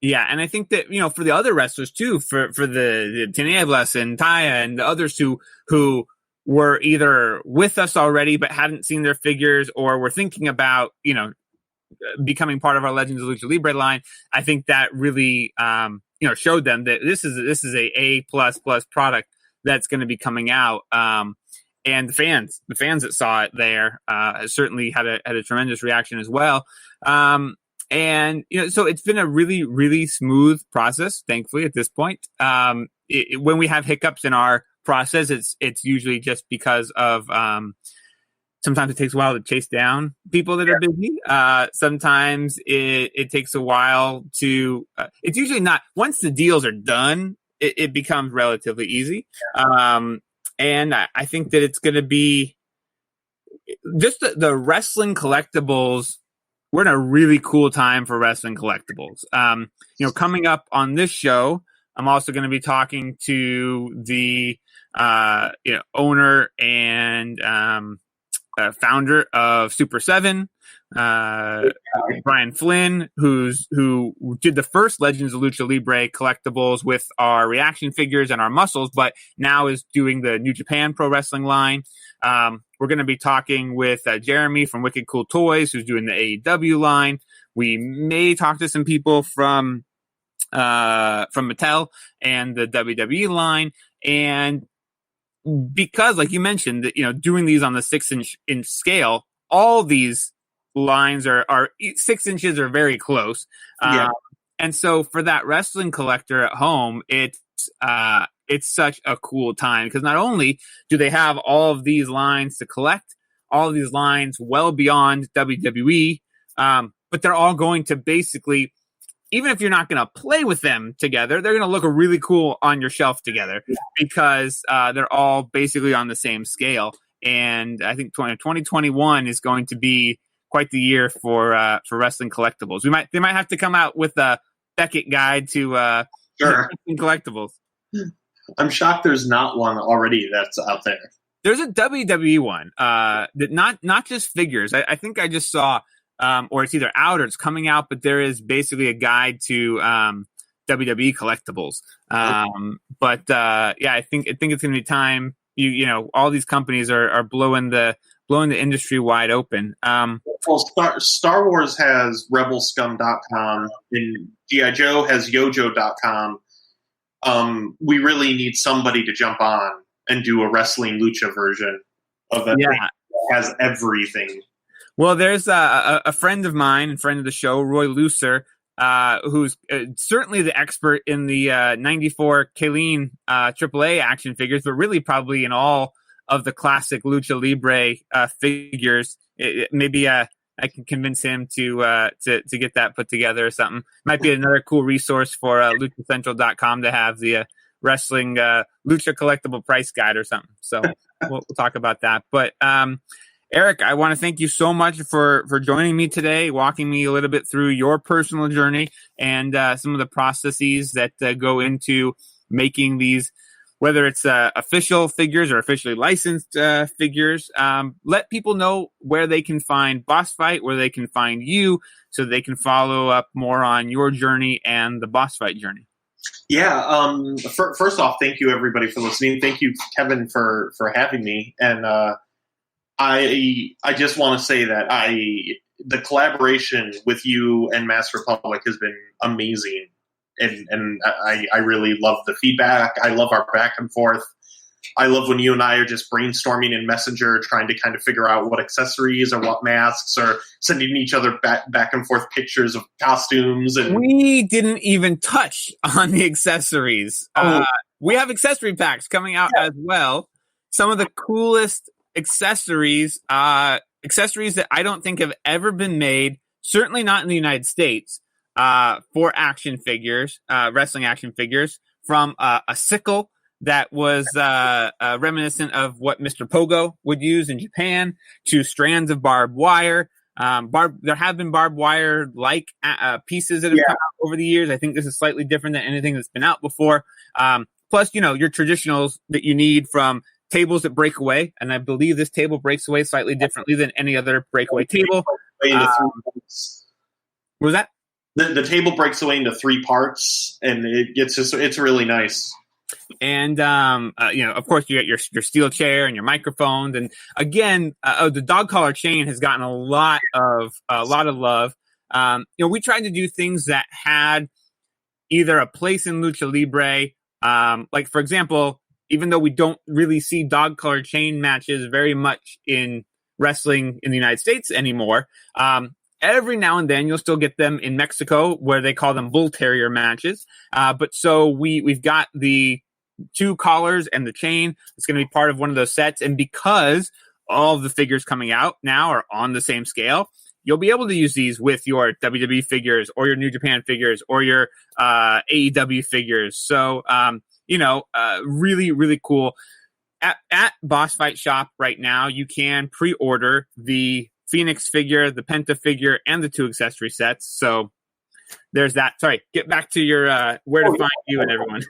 Yeah, and I think that, for the other wrestlers too, for the Tinieblas and Taya and the others who were either with us already but hadn't seen their figures, or were thinking about, becoming part of our Legends of Lucha Libre line, I think that really, showed them that this is a plus product that's going to be coming out. And the fans that saw it there certainly had a tremendous reaction as well. And, so it's been a really, really smooth process, thankfully, at this point. When we have hiccups in our process, it's usually just because of, Sometimes it takes a while to chase down people that are busy. Sometimes it takes a while to, it's usually not, once the deals are done, it becomes relatively easy. And I think that it's going to be just the wrestling collectibles. We're in a really cool time for wrestling collectibles. Coming up on this show, I'm also going to be talking to the, owner and, founder of Super 7, Brian Flynn, who did the first Legends of Lucha Libre collectibles with our reaction figures and our muscles, but now is doing the New Japan Pro Wrestling line. We're going to be talking with Jeremy from Wicked Cool Toys, who's doing the AEW line. We may talk to some people from Mattel and the WWE line, and because, like you mentioned, that doing these on the 6-inch scale, all these lines are 6 inches or very close. And so for that wrestling collector at home, it's such a cool time, because not only do they have all of these lines to collect, all of these lines well beyond WWE, but they're all going to basically, even if you're not going to play with them together, they're going to look really cool on your shelf together, because they're all basically on the same scale. And I think 2021 is going to be quite the year for wrestling collectibles. They might have to come out with a Beckett guide to wrestling collectibles. I'm shocked there's not one already that's out there. There's a WWE one that not just figures. I think I just saw. Or it's either out or it's coming out, but there is basically a guide to WWE collectibles. I think it's going to be time. All these companies are blowing the industry wide open. Star Wars has rebelscum.com and G.I. Joe has yojo.com. We really need somebody to jump on and do a wrestling lucha version of that. Thing that has everything. Well, there's a friend of mine and friend of the show, Roy Lucer, who's certainly the expert in the 94 Kayleen AAA action figures, but really probably in all of the classic Lucha Libre figures. Maybe I can convince him to get that put together or something. Might be another cool resource for luchacentral.com to have the wrestling Lucha collectible price guide or something. So we'll talk about that. But Erik, I want to thank you so much for joining me today, walking me a little bit through your personal journey and some of the processes that go into making these, whether it's official figures or officially licensed figures. Let people know where they can find Boss Fight, where they can find you, so they can follow up more on your journey and the Boss Fight journey. Yeah. First off, thank you everybody for listening. Thank you, Kevin, for having me. And I just want to say that the collaboration with you and Mass Republic has been amazing, and I really love the feedback. I love our back and forth. I love when you and I are just brainstorming in Messenger, trying to kind of figure out what accessories or what masks, or sending each other back and forth pictures of costumes. And we didn't even touch on the accessories. We have accessory packs coming out as well. Some of the coolest accessories that I don't think have ever been made, certainly not in the United States, for action figures, wrestling action figures, from a sickle that was reminiscent of what Mr. Pogo would use in Japan, to strands of barbed wire. There have been barbed wire like pieces that have come out over the years. I think this is slightly different than anything that's been out before. Plus, your traditionals that you need from tables that break away, and I believe this table breaks away slightly differently than any other breakaway table. What was that? The table breaks away into 3 parts, and it's really nice. And of course, you got your steel chair and your microphones, and again, the dog collar chain has gotten a lot of love. We tried to do things that had either a place in Lucha Libre, like for example, even though we don't really see dog collar chain matches very much in wrestling in the United States anymore, every now and then you'll still get them in Mexico, where they call them bull terrier matches. But so we've got the 2 collars and the chain. It's going to be part of one of those sets. And because all of the figures coming out now are on the same scale. You'll be able to use these with your WWE figures or your New Japan figures or your AEW figures. So, really, really cool. At Boss Fight Shop right now, you can pre-order the Phoenix figure, the Penta figure, and the 2 accessory sets. So there's that. Sorry, get back to your where to find you and everyone.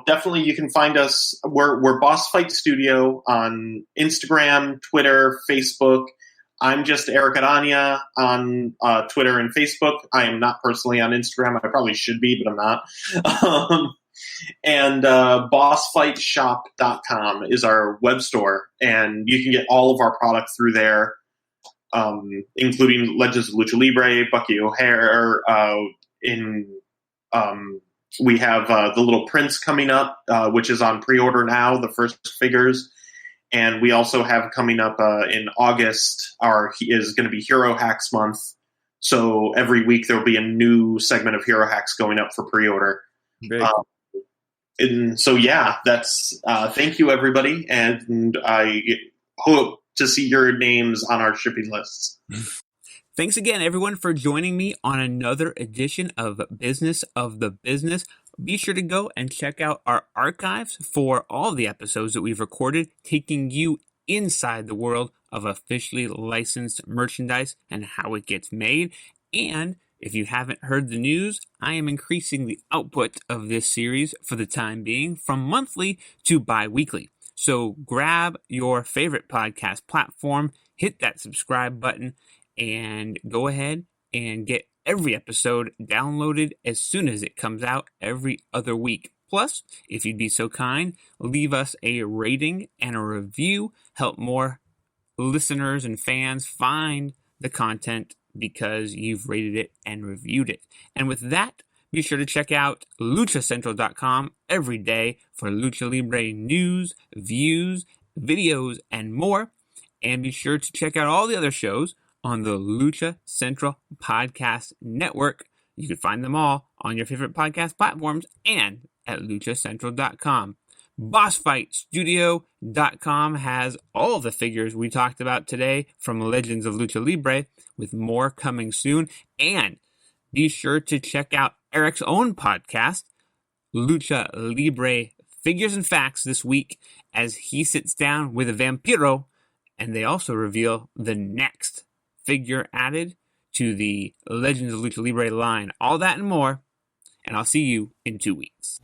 Definitely you can find us. We're Boss Fight Studio on Instagram, Twitter, Facebook. I'm just Erik Aranya on Twitter and Facebook. I am not personally on Instagram. I probably should be, but I'm not. And bossfightshop.com is our web store, and you can get all of our products through there, including Legends of Lucha Libre, Bucky O'Hare. We have the Little Prince coming up, which is on pre-order now, the first figures. And we also have coming up in August, is going to be Hero Hacks month. So every week there will be a new segment of Hero Hacks going up for pre-order. And so, that's thank you, everybody. And I hope to see your names on our shipping lists. Thanks again, everyone, for joining me on another edition of Business of the Business. Be sure to go and check out our archives for all the episodes that we've recorded, taking you inside the world of officially licensed merchandise and how it gets made. And if you haven't heard the news, I am increasing the output of this series for the time being from monthly to bi-weekly. So grab your favorite podcast platform, hit that subscribe button, and go ahead and get every episode downloaded as soon as it comes out every other week. Plus, if you'd be so kind, leave us a rating and a review. Help more listeners and fans find the content because you've rated it and reviewed it. And with that, be sure to check out luchacentral.com every day for Lucha Libre news, views, videos, and more. And be sure to check out all the other shows on the Lucha Central Podcast Network. You can find them all on your favorite podcast platforms and at luchacentral.com. BossFightStudio.com has all the figures we talked about today from Legends of Lucha Libre, with more coming soon. And be sure to check out Erik's own podcast, Lucha Libre Figures and Facts, this week as he sits down with a Vampiro, and they also reveal the next figure added to the Legends of Lucha Libre line. All that and more, and I'll see you in 2 weeks.